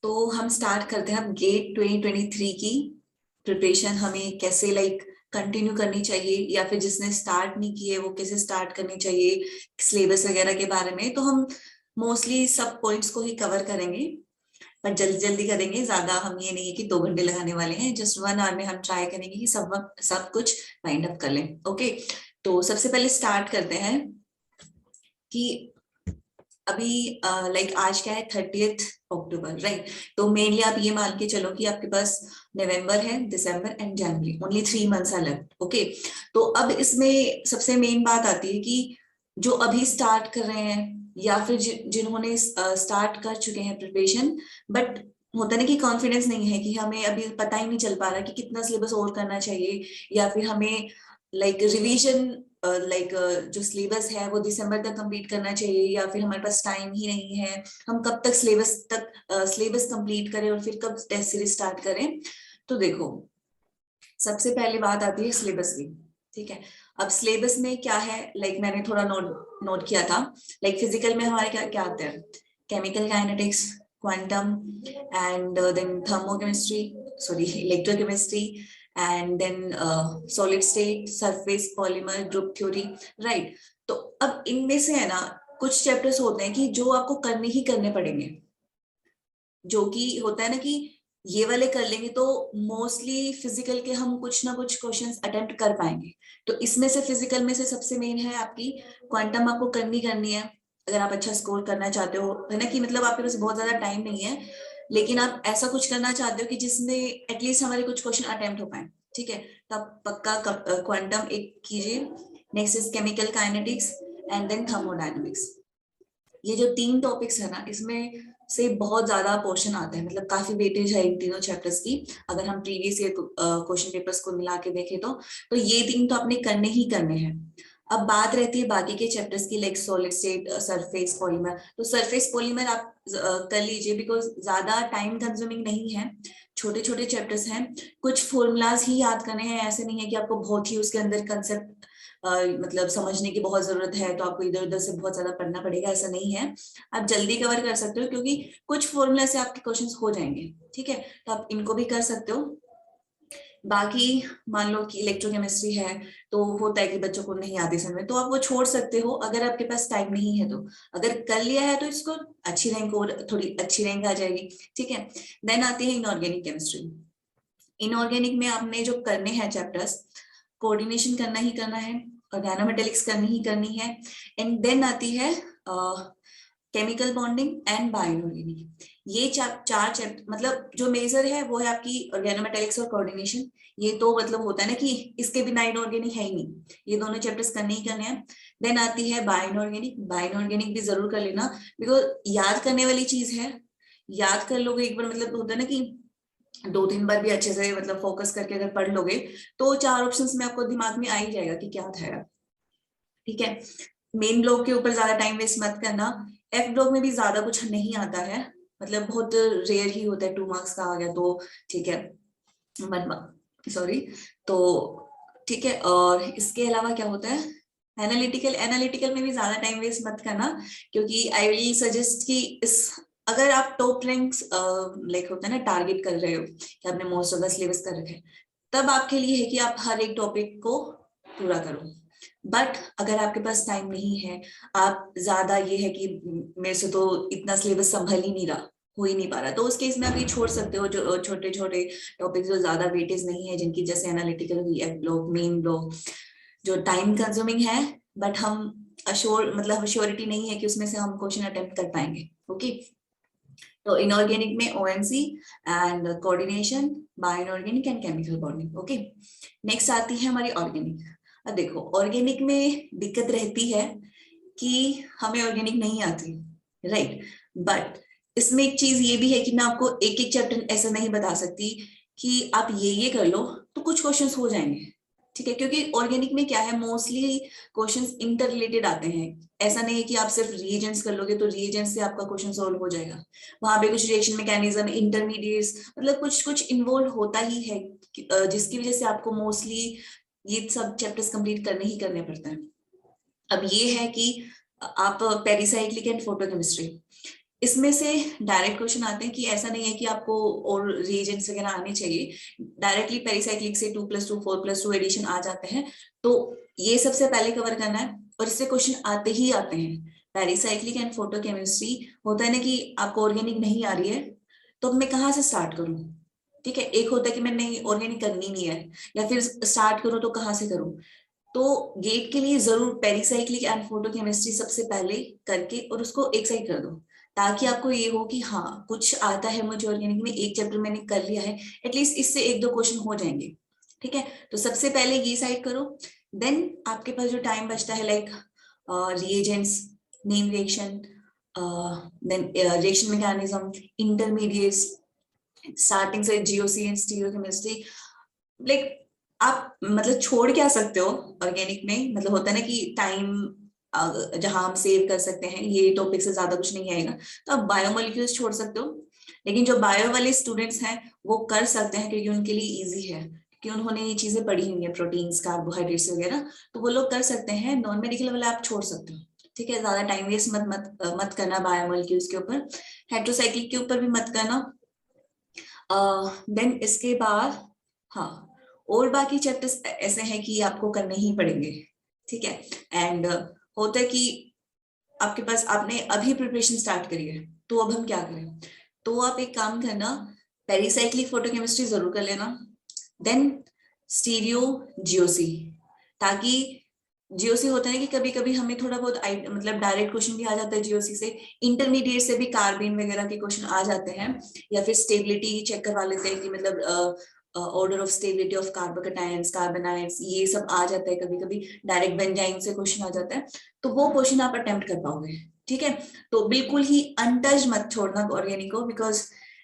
तो हम स्टार्ट करते हैं। अब गेट 2023 की प्रिपरेशन हमें कैसे कंटिन्यू करनी चाहिए, या फिर जिसने स्टार्ट नहीं की है वो कैसे स्टार्ट करनी चाहिए, सिलेबस वगैरह के बारे में। तो हम मोस्टली सब पॉइंट्स को ही कवर करेंगे, पर जल्दी जल्दी करेंगे। ज्यादा हम ये नहीं है कि 2 घंटे लगाने वाले हैं, जस्ट 1 आवर में हम ट्राई करेंगे कि सब कुछ वाइंड अप कर लें। ओके, तो सबसे पहले स्टार्ट करते हैं कि अभी आज क्या है, 30 अक्टूबर, राइट। तो मेनली आप ये मान के चलो कि आपके पास नवंबर है, December and January, only 3 months are left. Okay, तो अब इसमें सबसे मेन बात आती है कि जो अभी स्टार्ट कर रहे हैं या फिर जिन्होंने स्टार्ट कर चुके हैं प्रिपरेशन, बट होता ना कि कॉन्फिडेंस नहीं है, कि हमें अभी पता ही नहीं चल पा रहा कि कितना सिलेबस और करना चाहिए, या फिर हमें रिवीजन जो सिलेबस है वो दिसंबर तक कंप्लीट करना चाहिए, या फिर हमारे पास टाइम ही नहीं है, हम कब तक सिलेबस कंप्लीट करें और फिर कब टेस्ट सीरीज स्टार्ट करें। तो देखो, सबसे पहले बात आती है सिलेबस की। ठीक है, अब सिलेबस में क्या है, मैंने थोड़ा नोट किया था। फिजिकल में हमारे क्या क्या आते हैं, chemical kinetics, quantum, and then thermochemistry, sorry electrochemistry, and then solid state, surface polymer, group theory, right. तो अब इनमें से है ना, कुछ चैप्टर्स होते हैं कि जो आपको करने ही करने पड़ेंगे, जो कि होता है ना कि ये वाले कर लेंगे तो मोस्टली फिजिकल के हम कुछ ना कुछ क्वेश्चंस अटेम्प्ट कर पाएंगे। तो इसमें से फिजिकल में से सबसे मेन है आपकी क्वांटम, आपको करनी है अगर आप अच्छा स्कोर करना चाहते हो, है ना, कि मतलब आपके पास बहुत ज्यादा टाइम नहीं है, लेकिन आप ऐसा कुछ करना चाहते हो कि जिसमें एटलीस्ट हमारे कुछ क्वेश्चन अटेम्प्ट हो पाए। ठीक है, तो आप पक्का क्वांटम एक कीजिए। Next is chemical kinetics and then thermodynamics. ये जो 3 टॉपिक्स है ना, इसमें से बहुत ज्यादा पोर्शन आता है, मतलब काफी वेटेज है इन तीनों चैप्टर्स की। अगर हम प्रीवियस ईयर क्वेश्चन पेपर्स को मिला के देखें तो ये 3 तो आपने करने ही करने हैं। अब बात रहती है बाकी के चैप्टर्स की, सॉलिड स्टेट, सरफेस पॉलीमर। तो सरफेस पॉलीमर आप कर लीजिए, बिकॉज ज्यादा टाइम कंज्यूमिंग नहीं है, छोटे छोटे चैप्टर्स हैं, कुछ फॉर्मूलाज ही याद करने हैं। ऐसे नहीं है कि आपको बहुत ही उसके अंदर कंसेप्ट मतलब समझने की बहुत जरूरत है, तो आपको इधर उधर से बहुत ज्यादा पढ़ना पड़ेगा, ऐसा नहीं है। आप जल्दी कवर कर सकते हो, क्योंकि कुछ फॉर्मूला से आपके क्वेश्चंस हो जाएंगे। ठीक है, तो आप इनको भी कर सकते हो। बाकी मान लो कि इलेक्ट्रोकेमिस्ट्री है, तो होता है कि बच्चों को नहीं आती समझ, तो आप वो छोड़ सकते हो अगर आपके पास टाइम नहीं है। तो अगर कर लिया है तो इसको अच्छी रैंक, और थोड़ी अच्छी रैंक आ जाएगी। ठीक है, देन आती है इनऑर्गेनिक केमिस्ट्री। इनऑर्गेनिक में आपने जो करने हैं चैप्टर्स, कोऑर्डिनेशन करना ही करना है, ऑर्गेनोमेटेलिक्स करनी ही करनी है, एंड देन आती है केमिकल बॉन्डिंग एंड बायोइनऑर्गेनिक। ये चार चैप्टर, मतलब जो मेजर है वो है आपकी ऑर्गेनोमेटेलिक्स और कोऑर्डिनेशन। ये तो मतलब होता है ना कि इसके बिना इनऑर्गेनिक है ही नहीं, ये दोनों चैप्टर्स करने ही करने हैं। देन आती है बायोइनऑर्गेनिक। बायोइनऑर्गेनिक भी जरूर कर लेना, बिकॉज याद करने वाली चीज है। याद कर लोगे एक बार, मतलब होता है ना कि 2-3 बार भी अच्छे से मतलब फोकस करके अगर पढ़ लोगे, तो 4 ऑप्शंस में आपको दिमाग में आ ही जाएगा कि क्या था। ठीक है, मेन ब्लॉक के ऊपर ज्यादा टाइम वेस्ट मत करना। एफ ब्लॉक में भी ज्यादा कुछ नहीं आता है, मतलब बहुत रेयर ही होता है, 2 मार्क्स का आ गया तो ठीक है, 1 मार्क, सॉरी। तो ठीक है, और इसके अलावा क्या होता है, एनालिटिकल। एनालिटिकल में भी ज्यादा टाइम वेस्ट मत करना, क्योंकि आई विल सजेस्ट कि इस अगर आप टॉप रैंक्स होता है ना, टारगेट कर रहे हो कि आपने मोस्ट ऑफ द सिलेबस कर रखे हैं, तब आपके लिए है कि आप हर एक टॉपिक को पूरा करो। बट अगर आपके पास टाइम नहीं है, आप ज्यादा ये है कि मेरे से तो इतना सिलेबस संभल ही नहीं रहा, हो ही नहीं पा रहा, तो उस केस में आप ये छोड़ सकते हो, जो छोटे छोटे टॉपिक जो ज्यादा वेटेज नहीं है, जिनकी जैसे एनालिटिकल हुई, एफ ब्लॉक, मेन ब्लॉक, जो टाइम कंज्यूमिंग है, बट हम मतलब श्योरिटी नहीं है कि उसमें से हम क्वेश्चन अटेम्प्ट कर पाएंगे। ओके, तो इनऑर्गेनिक में ओएनसी and coordination, bioinorganic and chemical bonding. Okay, next आती है हमारी ऑर्गेनिक। अब देखो, ऑर्गेनिक में दिक्कत रहती है कि हमें ऑर्गेनिक नहीं आती, राइट। बट इसमें एक चीज ये भी है कि मैं आपको एक एक चैप्टर ऐसा नहीं बता सकती कि आप ये कर लो तो कुछ क्वेश्चंस हो जाएंगे। ठीक है, क्योंकि ऑर्गेनिक में क्या है, मोस्टली क्वेश्चंस इंटर रिलेटेड आते हैं। ऐसा नहीं है कि आप सिर्फ रिएजेंट्स कर लोगे तो रिएजेंट्स से आपका क्वेश्चन सॉल्व हो जाएगा। वहां पे कुछ रिएक्शन मैकेनिज्म, इंटरमीडिएट्स, मतलब कुछ कुछ इन्वॉल्व होता ही है, जिसकी वजह से आपको मोस्टली ये सब चैप्टर्स कंप्लीट करने ही करने पड़ते हैं। अब ये है कि आप पेरिसाइक्लिक एंड फोटोकेमिस्ट्री, इसमें से डायरेक्ट क्वेश्चन आते हैं कि ऐसा नहीं है कि आपको और रिएजेंट्स वगैरह आने चाहिए, डायरेक्टली पेरिसाइक्लिक से 2+2 4+2 एडिशन आ जाते हैं, तो ये सबसे पहले कवर करना है और इससे क्वेश्चन आते ही आते हैं। पेरिसाइक्लिक एंड फोटोकेमिस्ट्री होता है ना कि आपको ऑर्गेनिक नहीं आ रही है तो मैं कहाँ से स्टार्ट करूं, ठीक है। एक होता है कि मैं नहीं ऑर्गेनिक करनी नहीं है, या फिर स्टार्ट करूं तो कहाँ से करूं। तो गेट के लिए जरूर पेरिसाइक्लिक एंड फोटोकेमिस्ट्री सबसे पहले करके और उसको एक साइड कर दो, ताकि आपको ये हो कि हाँ कुछ आता है मुझे ऑर्गेनिक में, एक चैप्टर मैंने कर लिया है, एटलीस्ट इससे एक दो क्वेश्चन हो जाएंगे, ठीक है। तो सबसे पहले ये साइड करो, देन आपके पास जो टाइम बचता है like reagents, name reaction, then reaction mechanism, intermediates, starting से जीओसी एंड स्टीरियोकेमिस्ट्री, लाइक आप मतलब छोड़ क्या सकते हो ऑर्गेनिक में, मतलब होता है ना कि टाइम जहां हम सेव कर सकते हैं, ये टॉपिक से ज्यादा कुछ नहीं आएगा, तो आप बायोमोलिक्यूल्स छोड़ सकते हो। लेकिन जो बायो वाले स्टूडेंट्स हैं वो कर सकते हैं क्योंकि उनके लिए इजी है, क्योंकि उन्होंने ये चीजें पढ़ी हुई है, प्रोटीन्स, कार्बोहाइड्रेट्स वगैरह, तो वो लोग कर सकते हैं। नॉन मेडिकल वाला आप छोड़ सकते हो, ठीक है। ज्यादा टाइम वेस्ट मत करना बायोमोलिक्यूल्स के ऊपर, हेट्रोसाइक्लिक के ऊपर भी मत करना। देन इसके बाद हाँ, और बाकी चैप्टर्स ऐसे हैं कि आपको करने ही पड़ेंगे, ठीक है। एंड होता है कि आपके पास, आपने अभी प्रिपरेशन स्टार्ट करी है, तो अब हम क्या करें, तो आप एक काम करना, पेरिसाइक्लिक फोटोकेमिस्ट्री जरूर कर लेना, देन स्टीरियो जीओसी, ताकि जीओसी होता है कि कभी कभी हमें थोड़ा बहुत मतलब डायरेक्ट क्वेश्चन भी आ जाता है जीओसी से, इंटरमीडिएट से भी कार्बन वगैरह के क्वेश्चन आ जाते हैं, या फिर स्टेबिलिटी चेक करवा लेते हैं कि मतलब ऑर्डर ऑफ स्टेबिलिटी ऑफ कार्बोकेटायंस, कार्बोनाइड्स, ये सब आ जाता है, कभी कभी डायरेक्ट बेंजाइन से क्वेश्चन आ जाता है, तो वो क्वेश्चन आप अटेम्प्ट कर पाओगे, ठीक है। तो बिल्कुल ही अनटच मत छोड़ना ऑर्गेनिक को, बिकॉज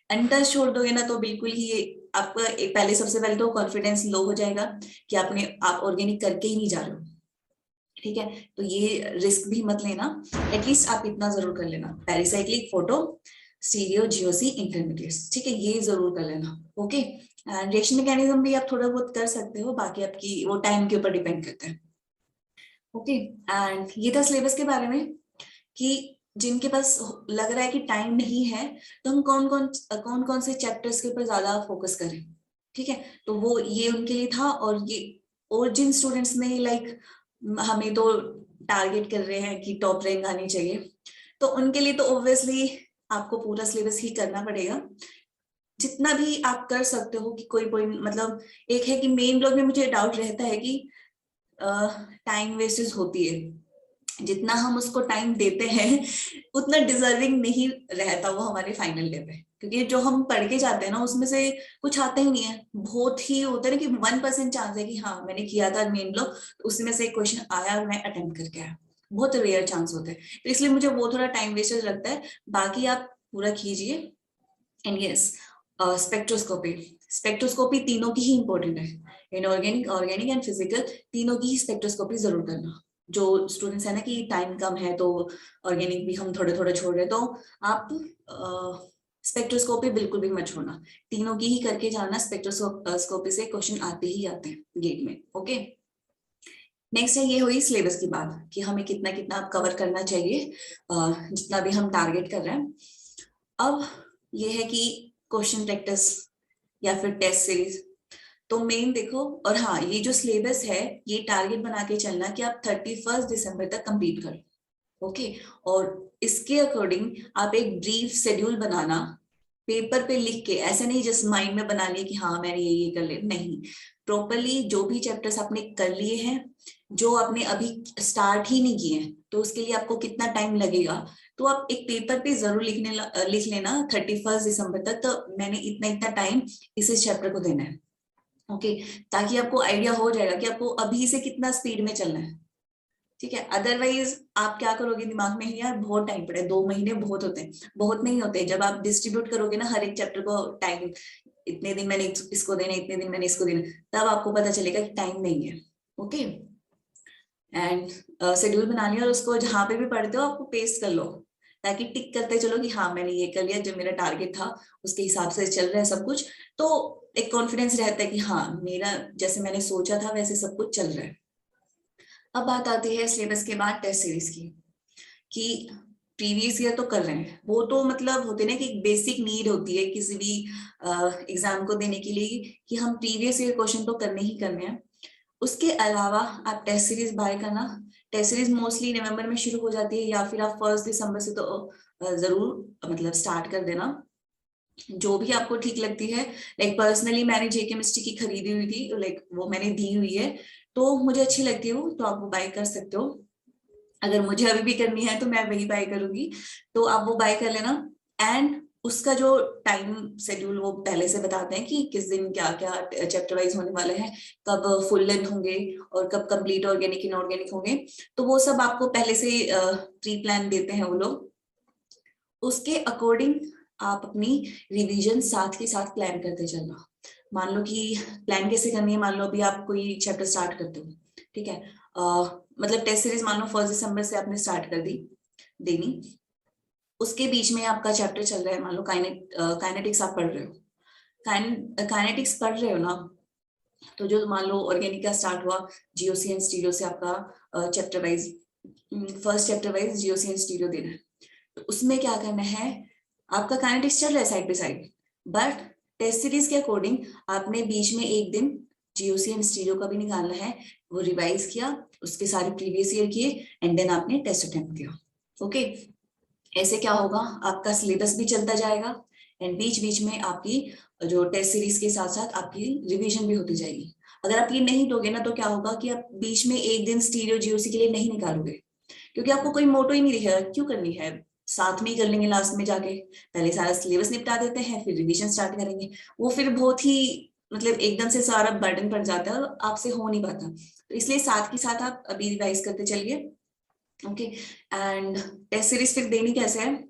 अनटच छोड़ दोगे ना तो बिल्कुल ही आपका पहले, सबसे पहले तो कॉन्फिडेंस लो हो जाएगा कि आप ऑर्गेनिक करके ही नहीं जा रहे हो, ठीक है। तो ये रिस्क भी मत लेना, एटलीस्ट आप इतना जरूर कर लेना, pericyclic, photo, stereo, GOC, intermediates, ठीक है, ये जरूर कर लेना, ओके। एंड रिएक्शन मैकेनिज्म भी आप थोड़ा बहुत कर सकते हो, बाकी आपकी वो टाइम के ऊपर डिपेंड करता है, ओके। एंड ये था सिलेबस के बारे में, कि जिनके पास लग रहा है कि टाइम नहीं है, तो हम कौन कौन से चैप्टर्स के ऊपर ज्यादा फोकस करें, ठीक है। तो वो ये उनके लिए था, और जिन स्टूडेंट्स ने लाइक हमें तो टारगेट कर रहे हैं कि टॉप रैंक आनी चाहिए, तो उनके लिए तो ऑब्वियसली आपको पूरा सिलेबस ही करना पड़ेगा, जितना भी आप कर सकते हो। कि कोई कोई मतलब, एक है कि मेन ब्लॉक में मुझे डाउट रहता है कि टाइम वेस्टेज होती है, जितना हम उसको टाइम देते हैं उतना डिजर्विंग नहीं रहता वो हमारे फाइनल डे पे, क्योंकि जो हम पढ़ के जाते हैं ना उसमें से कुछ आता ही नहीं है, बहुत ही होता है ना कि 1% चांस है कि हाँ मैंने किया था मेन ब्लॉक, तो उसमें से एक क्वेश्चन आया और मैं अटेम्प्ट करके आया, बहुत रेयर चांस होते हैं, तो इसलिए मुझे वो थोड़ा टाइम वेस्टेज लगता है। बाकी आप पूरा कीजिए। एंड यस, स्पेक्ट्रोस्कोपी, स्पेक्ट्रोस्कोपी तीनों की ही इंपॉर्टेंट है, इनऑर्गेनिक, ऑर्गेनिक एंड फिजिकल, तीनों की ही स्पेक्ट्रोस्कोपी जरूर करना। जो स्टूडेंट्स है ना कि टाइम कम है तो ऑर्गेनिक भी हम थोड़े थोड़े छोड़ रहे हैं, तो आप स्पेक्ट्रोस्कोपी बिल्कुल भी मत छोड़ना, तीनों की ही करके जाना, स्पेक्ट्रोस्कोपी से क्वेश्चन आते ही आते हैं गेट में, ओके। नेक्स्ट है, ये हुई सिलेबस की बात कि हमें कितना कितना कवर करना चाहिए, जितना भी हम टारगेट कर रहे हैं। अब ये है कि क्वेश्चन प्रैक्टिस या फिर टेस्ट सीरीज, तो मेन देखो, और हाँ ये जो सिलेबस है ये टारगेट बना के चलना कि आप 31 दिसंबर तक कंप्लीट करो, ओके। और इसके अकॉर्डिंग आप एक ब्रीफ शेड्यूल बनाना, पेपर पे लिख के, ऐसे नहीं जस्ट माइंड में बना लिया कि हाँ मैंने ये कर लिया, नहीं, प्रॉपरली जो भी चैप्टर्स आपने कर लिए हैं, जो आपने अभी स्टार्ट ही नहीं किए हैं, तो उसके लिए आपको कितना टाइम लगेगा, तो आप एक पेपर पे जरूर लिख लेना 31 दिसंबर तक, तो मैंने इतना इतना टाइम इस चैप्टर को देना है, ओके। ताकि आपको आइडिया हो जाएगा कि आपको अभी से कितना स्पीड में चलना है, ठीक है। अदरवाइज आप क्या करोगे दिमाग में, यार बहुत टाइम पड़े, 2 महीने बहुत होते हैं, बहुत नहीं होते। जब आप डिस्ट्रीब्यूट करोगे ना हर एक चैप्टर को टाइम, इतने दिन मैंने इसको देना, इतने दिन मैंने इसको देना, तब आपको पता चलेगा कि टाइम नहीं है, ओके। एंड शेड्यूल बना लिया और उसको जहां पे भी पढ़ते हो आपको पेस्ट कर लो, ताकि टिक करते चलो कि हाँ मैंने ये कर लिया, जो मेरा टारगेट था उसके हिसाब से चल रहा है सब कुछ, तो एक कॉन्फिडेंस रहता है कि हाँ मेरा जैसे मैंने सोचा था वैसे सब कुछ चल रहा है। अब बात आती है सिलेबस के बाद टेस्ट सीरीज की, कि प्रीवियस ईयर तो कर रहे हैं, वो तो मतलब होते ना कि एक बेसिक नीड होती है किसी भी एग्जाम को देने के लिए कि हम प्रीवियस ईयर क्वेश्चन तो करने ही करने हैं। उसके अलावा आप टेस्ट सीरीज बाय करना। टेस्ट सीरीज मोस्टली नवंबर में शुरू हो जाती है, या फिर आप 1 दिसंबर से तो जरूर मतलब स्टार्ट कर देना, जो भी आपको ठीक लगती है। लाइक पर्सनली मैंने जे केमिस्ट्री की खरीदी हुई थी, लाइक वो मैंने दी हुई है, तो मुझे अच्छी लगती है वो, तो आप वो बाय कर सकते हो। अगर मुझे अभी भी करनी है तो मैं वही बाय करूंगी, तो आप वो बाय कर लेना। एंड उसका जो टाइम शेड्यूल वो पहले से बताते हैं कि किस दिन क्या क्या चैप्टर वाइज होने वाले हैं, कब फुल लेंथ होंगे और कब कंप्लीट ऑर्गेनिक इनऑर्गेनिक होंगे, तो वो सब आपको पहले से प्री प्लान देते हैं वो लोग। उसके अकॉर्डिंग आप अपनी रिवीजन साथ के साथ प्लान करते चलना। मान लो कि प्लान कैसे करनी है, मान लो अभी आप कोई चैप्टर स्टार्ट करते हो, ठीक है, मतलब टेस्ट सीरीज मान लो 1 दिसंबर से आपने स्टार्ट कर दी देनी, उसके बीच में आपका चैप्टर चल रहा है, मान लो काइनेटिक्स आप पढ़ रहे हो, काइनेटिक्स पढ़ रहे हो ना, तो जो मान लो ऑर्गेनिक का स्टार्ट हुआ, जीओसी एंड स्टीरियो से आपका chapter wise, first chapter wise GOC and stereo देना है। तो उसमें क्या करना है, आपका काइनेटिक्स चल रहा है side by side, but test series के अकॉर्डिंग आपने बीच में एक दिन जीओसी एंड स्टीरियो का भी निकालना है, वो रिवाइज किया, उसके सारे प्रीवियस ईयर किए, एंड देन आपने टेस्ट अटेम्प्ट किया। ओके, ऐसे क्या होगा, आपका सिलेबस भी चलता जाएगा, एंड बीच बीच में आपकी जो टेस्ट सीरीज के साथ साथ आपकी रिवीजन भी होती जाएगी। अगर आप ये नहीं दोगे ना, तो क्या होगा कि आप बीच में एक दिन स्टीरियो जीओसी के लिए नहीं निकालोगे, क्योंकि आपको कोई मोटो ही नहीं दिखेगा क्यों करनी है, साथ में ही कर लेंगे लास्ट में जाके, पहले सारा सिलेबस निपटा देते हैं फिर रिवीजन स्टार्ट करेंगे, वो फिर बहुत ही मतलब एकदम से सारा बर्डन पड़ जाता है और आपसे हो नहीं पाता। तो इसलिए साथ के साथ आप अभी रिवाइज करते चलिए। ओके, एंड टेस्ट सीरीज फिर देनी कैसे है,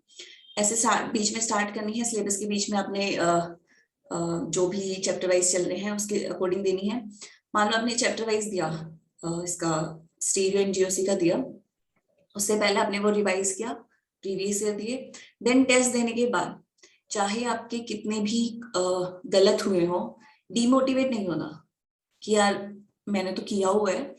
ऐसे बीच में स्टार्ट करनी है, सिलेबस के बीच में आपने जो भी चैप्टर वाइज चल रहे हैं उसके अकॉर्डिंग देनी है। मान लो आपने चैप्टर वाइज दिया, इसका स्टीरियो एंड जीओसी का दिया, उससे पहले आपने वो रिवाइज किया, प्रीवियस ईयर दिए, देन टेस्ट देने के बाद चाहे आपके कितने भी गलत हुए हो, डिमोटिवेट नहीं होना कि यार मैंने तो किया हुआ है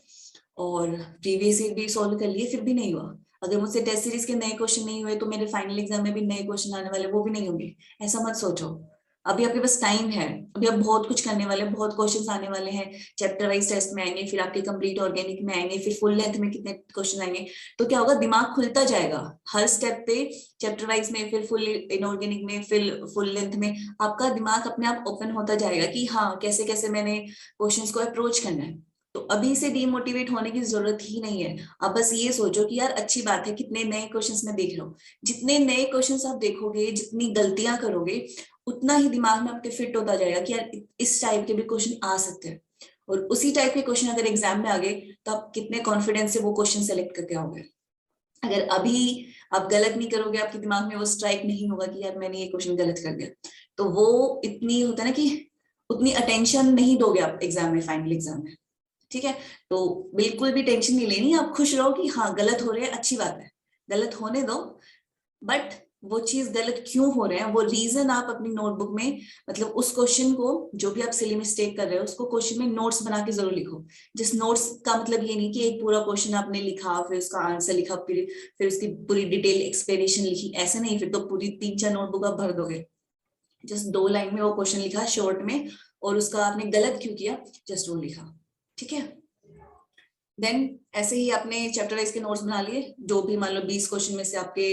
और प्रीवियस ईयर भी सॉल्व कर लिए फिर भी नहीं हुआ, अगर मुझसे टेस्ट सीरीज के नए क्वेश्चन नहीं हुए तो मेरे फाइनल एग्जाम में भी नए क्वेश्चन आने वाले, वो भी नहीं होंगे। ऐसा मत सोचो, अभी आपके पास टाइम है, अभी आप बहुत कुछ करने वाले, बहुत क्वेश्चंस आने वाले हैं, चैप्टर वाइज टेस्ट में आएंगे, फिर आपके कंप्लीट ऑर्गेनिक में आएंगे, फिर फुल लेंथ में कितने क्वेश्चन आएंगे, तो क्या होगा, दिमाग खुलता जाएगा हर स्टेप पे, चैप्टर वाइज में, फिर फुल इनऑर्गेनिक में, फिर फुल लेंथ में, आपका दिमाग अपने आप ओपन होता जाएगा कि हाँ कैसे कैसे मैंने क्वेश्चंस को अप्रोच करना है। तो अभी से डीमोटिवेट होने की जरूरत ही नहीं है, आप बस ये सोचो कि यार अच्छी बात है कितने नए क्वेश्चंस मैं देख रहा हूँ, जितने नए क्वेश्चंस आप देखोगे, जितनी गलतियां करोगे, उतना ही दिमाग में आपके फिट होता जाएगा कि यार इस टाइप के भी क्वेश्चन आ सकते हैं, और उसी टाइप के क्वेश्चन अगर एग्जाम में आ गए तो आप कितने कॉन्फिडेंस से वो क्वेश्चन सेलेक्ट करके आओगे। अगर अभी आप गलत नहीं करोगे, आपके दिमाग में वो स्ट्राइक नहीं होगा कि यार मैंने ये क्वेश्चन गलत कर दिया, तो वो इतनी होता है ना कि उतनी अटेंशन नहीं दोगे आप एग्जाम में, फाइनल एग्जाम में। ठीक है, तो बिल्कुल भी टेंशन नहीं लेनी, आप खुश रहो कि हाँ गलत हो रहे हैं, अच्छी बात है, गलत होने दो, बट वो चीज गलत क्यों हो रहे हैं वो रीजन आप अपनी नोटबुक में, मतलब उस क्वेश्चन को जो भी आप सिली मिस्टेक कर रहे हो उसको क्वेश्चन में नोट्स बना के जरूर लिखो। जिस नोट्स का मतलब ये नहीं कि एक पूरा क्वेश्चन आपने लिखा फिर उसका आंसर लिखा फिर उसकी पूरी डिटेल एक्सप्लेनेशन लिखी, ऐसे नहीं, फिर तो पूरी 3-4 नोटबुक आप भर दोगे। जस्ट 2 लाइन में वो क्वेश्चन लिखा शॉर्ट में, और उसका आपने गलत क्यों किया जस्ट वो लिखा। ठीक है, देन ऐसे ही आपने चैप्टर वाइज के नोट्स बना लिए, जो भी मान लो 20 क्वेश्चन में से आपके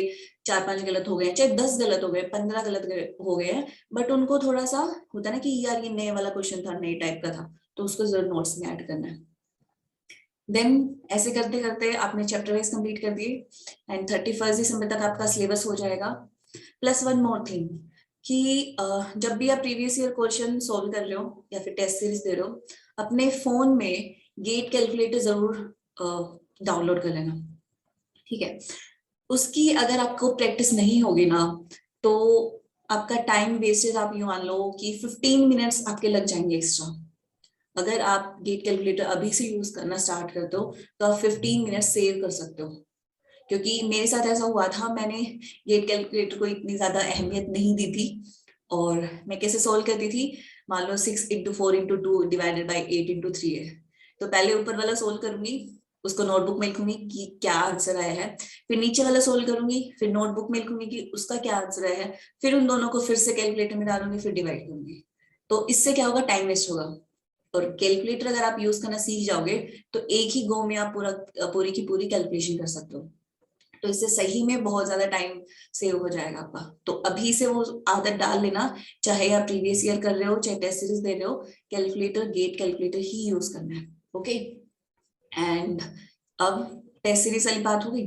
4-5 गलत हो गए, चाहे 10 गलत हो गए, 15 गलत हो गए हैं, बट उनको थोड़ा सा होता है ना कि यार ये नए वाला क्वेश्चन था, नए टाइप का था, तो उसको जरूर नोट्स में ऐड करना है। देन ऐसे करते करते आपने चैप्टर वाइज कंप्लीट कर दिए, एंड 31 दिसंबर तक आपका सिलेबस हो जाएगा। प्लस वन मोर थिंग कि जब भी आप प्रीवियस ईयर क्वेश्चन सोल्व कर रहे हो या फिर टेस्ट सीरीज दे रहे हो, अपने फोन में गेट कैलकुलेटर जरूर डाउनलोड कर लेना। ठीक है, उसकी अगर आपको प्रैक्टिस नहीं होगी ना, तो आपका टाइम वेस्टेज, आप यूं मान लो कि 15 मिनट्स आपके लग जाएंगे एक्स्ट्रा। अगर आप गेट कैलकुलेटर अभी से यूज करना स्टार्ट कर दो तो आप 15 मिनट सेव कर सकते हो, क्योंकि मेरे साथ ऐसा हुआ था, मैंने गेट कैलकुलेटर को इतनी ज्यादा अहमियत नहीं दी थी, और मैं कैसे सोल्व करती थी, मान लो 6 × 4 × 2 डिवाइडेड बाई 8 × 3 है, तो पहले ऊपर वाला सोल्व करूंगी, उसको नोटबुक में लिखूंगी कि क्या आंसर आया है, फिर नीचे वाला सोल्व करूंगी, फिर नोटबुक में लिखूंगी कि उसका क्या आंसर आया है, फिर उन दोनों को फिर से कैलकुलेटर में डालूंगी, फिर डिवाइड करूंगी। तो इससे क्या होगा, टाइम वेस्ट होगा। और कैलकुलेटर अगर आप यूज करना सीख जाओगे तो एक ही गो में आप पूरी की पूरी कैलकुलेशन कर सकते हो। तो इससे सही में बहुत ज्यादा टाइम सेव हो जाएगा आपका। तो अभी से वो आदत डाल लेना, चाहे आप प्रीवियस ईयर कर रहे हो, चाहे टेस्ट सीरीज दे रहे हो, कैलकुलेटर, गेट कैलकुलेटर ही यूज करना है। ओके, एंड अब टेस्ट सीरीज वाली बात हो गई।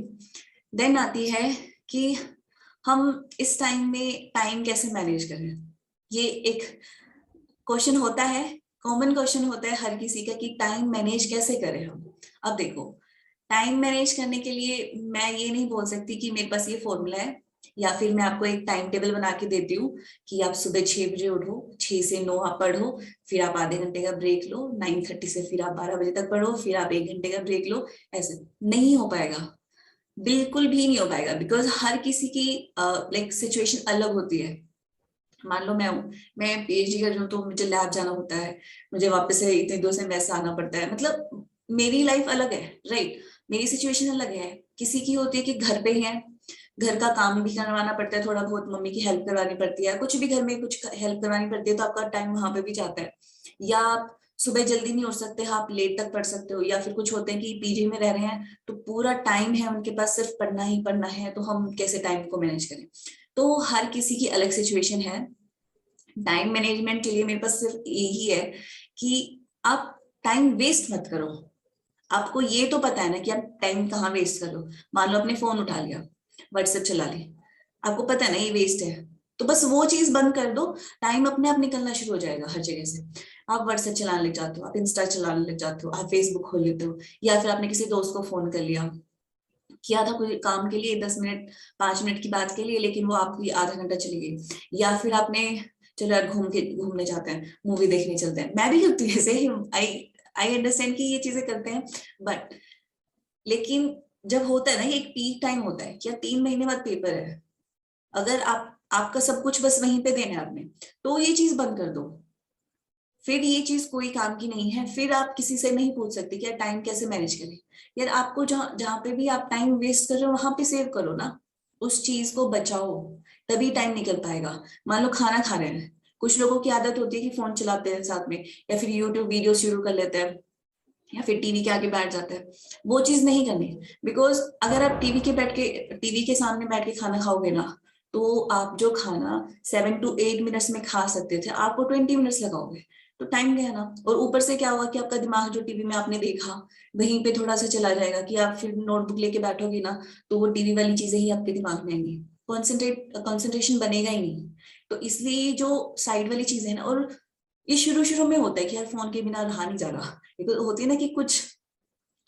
देन आती है कि हम इस टाइम में टाइम कैसे मैनेज करें। ये एक क्वेश्चन होता है, कॉमन क्वेश्चन होता है हर किसी का, कि टाइम मैनेज कैसे करें हम। अब देखो, टाइम मैनेज करने के लिए मैं ये नहीं बोल सकती कि मेरे पास ये फॉर्मूला है, या फिर मैं आपको एक टाइम टेबल बना के देती हूँ कि आप सुबह 6 बजे उठो, 6 से 9 आप पढ़ो, फिर आप आधे घंटे का ब्रेक लो, 9:30 से फिर आप 12 बजे तक पढ़ो, फिर आप 1 घंटे का ब्रेक लो। ऐसे नहीं हो पाएगा, बिल्कुल भी नहीं हो पाएगा, बिकॉज हर किसी की लाइक सिचुएशन अलग होती है। मान लो मैं पीएचडी कर रही हूँ, तो मुझे लैब जाना होता है, मुझे वापस से इतनी दूर से वैसे आना पड़ता है, मतलब मेरी लाइफ अलग है, राइट। मेरी सिचुएशन अलग है, किसी की होती है कि घर पे है, घर का काम भी करवाना पड़ता है, थोड़ा बहुत मम्मी की हेल्प करवानी पड़ती है, कुछ भी घर में कुछ हेल्प करवानी पड़ती है, तो आपका टाइम वहां पे भी जाता है। या आप सुबह जल्दी नहीं उठ सकते, आप लेट तक पढ़ सकते हो, या फिर कुछ होते हैं कि पीजी में रह रहे हैं तो पूरा टाइम है उनके पास, सिर्फ पढ़ना ही पढ़ना है, तो हम कैसे टाइम को मैनेज करें। तो हर किसी की अलग सिचुएशन है। टाइम मैनेजमेंट के लिए मेरे पास सिर्फ यही है कि आप टाइम वेस्ट मत करो। आपको ये तो पता है ना कि आप टाइम कहाँ वेस्ट कर लो। मान लो आपने फोन उठा लिया, व्हाट्सएप चला लिया, आपको पता है ना ये वेस्ट है, तो बस वो चीज बंद कर दो, टाइम अपने आप निकलना शुरू हो जाएगा हर जगह से। आप व्हाट्सएप चलाने लग जाते हो, आप इंस्टा चलाने लग जाते हो, आप फेसबुक खोल लेते हो, या फिर आपने किसी दोस्त को फोन कर लिया, किया था कोई काम के लिए, 10 मिनट 5 मिनट की बात के लिए, लेकिन वो आपकी आधा घंटा चली गई। या फिर आपने, चलो यार घूमने जाते हैं, मूवी देखने चलते हैं, मैं भी करती हूँ ऐसे। आई आई अंडरस्टैंड कि ये चीजें करते हैं, बट लेकिन जब होता है ना, ये एक पीक टाइम होता है, क्या 3 महीने बाद पेपर है, अगर आपका सब कुछ बस वहीं पे देना है आपने, तो ये चीज बंद कर दो। फिर ये चीज कोई काम की नहीं है, फिर आप किसी से नहीं पूछ सकते कि यार टाइम कैसे मैनेज करें। यार आपको जहां जहां पे भी आप टाइम वेस्ट कर रहे हो, वहां पे सेव करो ना, उस चीज को बचाओ, तभी टाइम निकल पाएगा। मान लो खाना खा रहे हैं, कुछ लोगों की आदत होती है कि फोन चलाते हैं साथ में, या फिर यूट्यूब वीडियो शुरू कर लेते हैं, या फिर टीवी के आगे बैठ जाते हैं। वो चीज नहीं करनी, बिकॉज अगर आप टीवी के सामने बैठ के खाना खाओगे ना, तो आप जो खाना 7 to 8 मिनट्स में खा सकते थे, आपको 20 मिनट्स लगाओगे, तो टाइम गया ना। और ऊपर से क्या होगा कि आपका दिमाग जो टीवी में आपने देखा, वहीं पे थोड़ा सा चला जाएगा, कि आप फिर नोटबुक लेके बैठोगे ना, तो वो टीवी वाली चीजें ही आपके दिमाग में आएंगी, कंसंट्रेशन बनेगा ही नहीं। तो इसलिए जो साइड वाली चीजें है ना, और ये शुरू शुरू में होता है कि यार फोन के बिना रहा नहीं जा रहा, ये तो होती है ना कि कुछ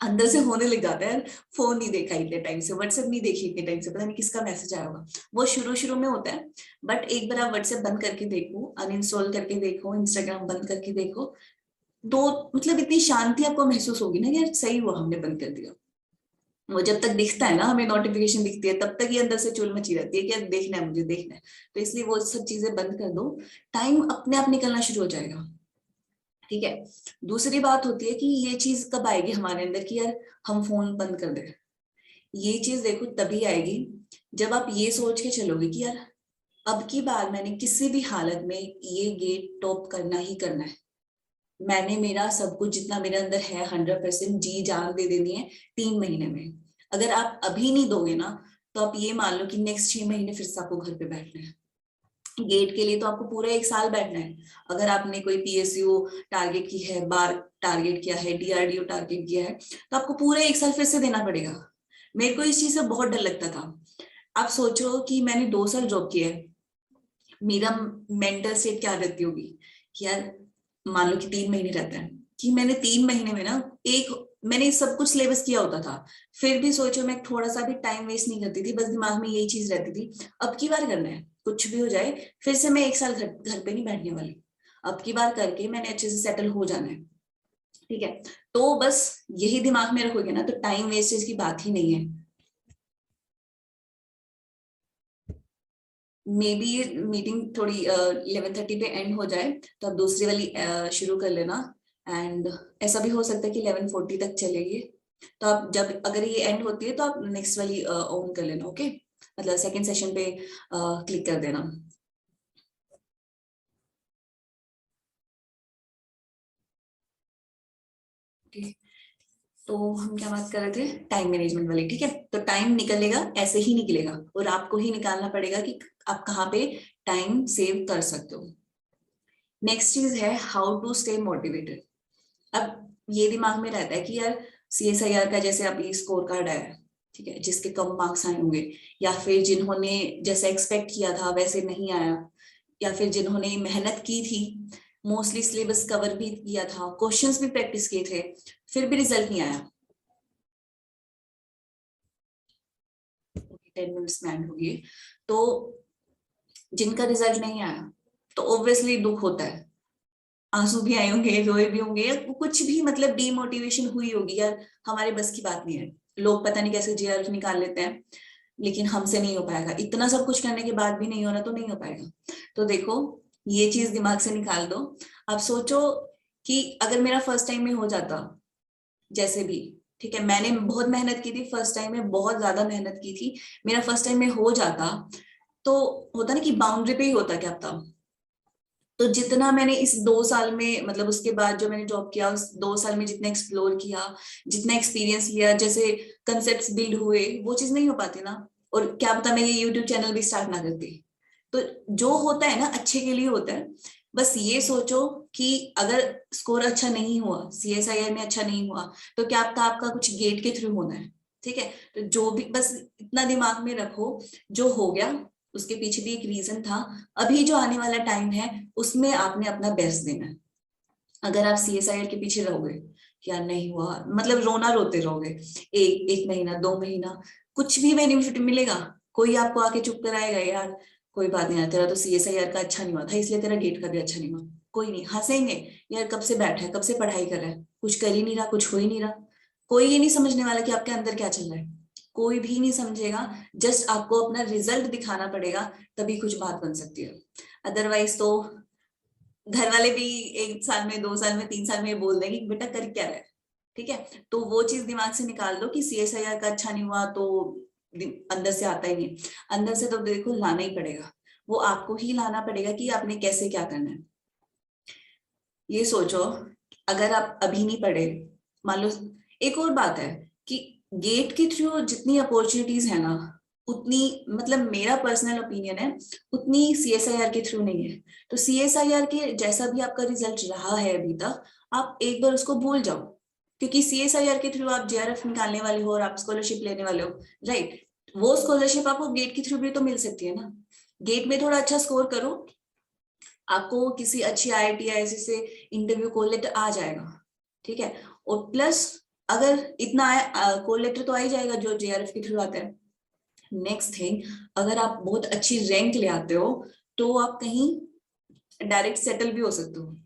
अंदर से होने लग जाता है, यार फोन नहीं देखा इतने टाइम से, व्हाट्सएप नहीं देखी इतने टाइम से, पता नहीं किसका मैसेज आया होगा। वो शुरू शुरू में होता है, बट एक बार आप व्हाट्सएप बंद करके देखो, अनइंस्टॉल करके देखो, इंस्टाग्राम बंद करके देखो, तो मतलब इतनी शांति आपको महसूस होगी ना कि यार सही हुआ हमने बंद कर दिया। वो जब तक दिखता है ना, हमें नोटिफिकेशन दिखती है, तब तक ये अंदर से चुल मची रहती है कि यार देखना है, मुझे देखना है। तो इसलिए वो सब चीजें बंद कर दो, टाइम अपने आप निकलना शुरू हो जाएगा। ठीक है। दूसरी बात होती है कि ये चीज कब आएगी हमारे अंदर कि यार हम फोन बंद कर दें। ये चीज देखो तभी आएगी जब आप ये सोच के चलोगे कि यार अब की बार मैंने किसी भी हालत में ये गेट टॉप करना ही करना है। मैंने मेरा सब कुछ जितना मेरे अंदर है 100% जी जान दे देनी है 3 महीने में। अगर आप अभी नहीं दोगे ना, तो आप ये मान लो कि नेक्स्ट 6 महीने फिर से आपको घर पे बैठना है। गेट के लिए तो आपको पूरा 1 साल बैठना है। अगर आपने कोई पीएसयू टारगेट की है, बार टारगेट किया है, डीआरडीओ टारगेट किया है, तो आपको पूरा 1 साल फिर से देना पड़ेगा। मेरे को इस चीज से बहुत डर लगता था। आप सोचो कि मैंने 2 साल जॉब किया है, मेरा मेंटल स्टेट क्या रहती होगी कि यार मान लो कि 3 महीने रहता है, कि मैंने 3 महीने में ना एक मैंने सब कुछ सिलेबस किया होता था, फिर भी सोचो मैं थोड़ा सा भी टाइम वेस्ट नहीं करती थी, बस दिमाग में यही चीज रहती थी, अब की बार करना है, कुछ भी हो जाए फिर से मैं 1 साल घर पे नहीं बैठने वाली, अब की बार करके मैंने अच्छे से सेटल हो जाना है। ठीक है। तो बस यही दिमाग में रखोगे ना, तो टाइम वेस्टेज की बात ही नहीं है। मे बी ये मीटिंग थोड़ी 11:30 पे एंड हो जाए, तो आप दूसरी वाली शुरू कर लेना। एंड ऐसा भी हो सकता है कि 11:40 तक चलेगी। तो आप जब अगर ये एंड होती है तो आप नेक्स्ट वाली ऑन कर लेना, ओके, मतलब सेकंड सेशन पे क्लिक कर देना। ओके, तो हम क्या बात कर रहे थे, टाइम मैनेजमेंट वाली, ठीक है। तो टाइम निकलेगा, ऐसे ही निकलेगा, और आपको ही निकालना पड़ेगा कि आप कहाँ पे टाइम सेव कर सकते हो। नेक्स्ट चीज है हाउ टू स्टे मोटिवेटेड। अब ये दिमाग में रहता है कि यार CSIR का जैसे अभी स्कोर कार्ड आया है, ठीक है, जिसके कम मार्क्स आए होंगे, या फिर जिन्होंने जैसा एक्सपेक्ट किया था वैसे नहीं आया, या फिर जिन्होंने मेहनत की थी, मोस्टली सिलेबस कवर भी किया था, क्वेश्चंस भी प्रैक्टिस किए थे, फिर भी रिजल्ट नहीं आया। 10 मिनट्स में एंड होगी। तो जिनका रिजल्ट नहीं आया तो ऑब्वियसली दुख होता है, आंसू भी आए होंगे, रोए भी होंगे, या कुछ भी मतलब डीमोटिवेशन हुई होगी, यार हमारे बस की बात नहीं है, लोग पता नहीं कैसे JRF निकाल लेते हैं, लेकिन हमसे नहीं हो पाएगा, इतना सब कुछ करने के बाद भी नहीं हो रहा तो नहीं हो पाएगा। तो देखो, ये चीज दिमाग से निकाल दो। आप सोचो कि अगर मेरा फर्स्ट टाइम में हो जाता, जैसे भी, ठीक है, मैंने बहुत मेहनत की थी, फर्स्ट टाइम में बहुत ज्यादा मेहनत की थी, मेरा फर्स्ट टाइम में हो जाता, तो होता ना कि बाउंड्री पे ही होता क्या था। तो जितना मैंने इस 2 साल में, मतलब उसके बाद जो मैंने जॉब किया, उस 2 साल में जितना एक्सप्लोर किया, जितना एक्सपीरियंस लिया, जैसे कंसेप्ट बिल्ड हुए, वो चीज नहीं हो पाती ना। और क्या पता मैं ये यूट्यूब चैनल भी स्टार्ट ना करती। तो जो होता है ना अच्छे के लिए होता है। बस ये सोचो कि अगर स्कोर अच्छा नहीं हुआ, CSIR में अच्छा नहीं हुआ, तो क्या पता आपका कुछ गेट के थ्रू होना है, ठीक है। तो जो भी, बस इतना दिमाग में रखो, जो हो गया उसके पीछे भी एक रीजन था। अभी जो आने वाला टाइम है उसमें आपने अपना बेस्ट देना है। अगर आप CSIR के पीछे रहोगे कि यार नहीं हुआ, मतलब रोना रोते रहोगे, एक एक महीना, 2 महीना, कुछ भी बेनिफिट मिलेगा? कोई आपको आके चुप कराएगा यार कोई बात नहीं यार, तेरा तो CSIR का अच्छा नहीं हुआ था इसलिए तेरा गेट का भी अच्छा नहीं हुआ? कोई नहीं, हंसेंगे, यार कब से बैठा है, कब से पढ़ाई कर रहा है, कुछ कर ही नहीं रहा, कुछ हो ही नहीं रहा। कोई ये नहीं समझने वाला कि आपके अंदर क्या चल रहा है, कोई भी नहीं समझेगा। जस्ट आपको अपना रिजल्ट दिखाना पड़ेगा, तभी कुछ बात बन सकती है। अदरवाइज तो घर वाले भी 1 साल में, 2 साल में, 3 साल में ये बोल देंगे कि बेटा कर क्या रहा है, ठीक है। तो वो चीज दिमाग से निकाल दो कि CSIR का अच्छा नहीं हुआ तो अंदर से आता ही नहीं। अंदर से तो देखो लाना ही पड़ेगा, वो आपको ही लाना पड़ेगा कि आपने कैसे क्या करना है। ये सोचो, अगर आप अभी नहीं पढ़े, मान लो, एक और बात है कि गेट के थ्रू जितनी अपॉर्चुनिटीज है ना, उतनी, मतलब मेरा पर्सनल ओपिनियन है, उतनी CSIR के थ्रू नहीं है। तो CSIR के जैसा भी आपका रिजल्ट रहा है अभी तक, आप एक बार उसको भूल जाओ, क्योंकि CSIR के थ्रू आप JRF निकालने वाले हो और आप स्कॉलरशिप लेने वाले हो, राइट। वो स्कॉलरशिप आपको गेट के थ्रू भी तो मिल सकती है ना। गेट में थोड़ा अच्छा स्कोर करो, आपको किसी अच्छी IIT IISc से इंटरव्यू कॉल लेटर आ जाएगा, ठीक है। और प्लस अगर इतना कॉल लेटर तो आ ही जाएगा जो JRF के थ्रू आता है। नेक्स्ट थिंग, अगर आप बहुत अच्छी रैंक ले आते हो तो आप कहीं डायरेक्ट सेटल भी हो सकते हो।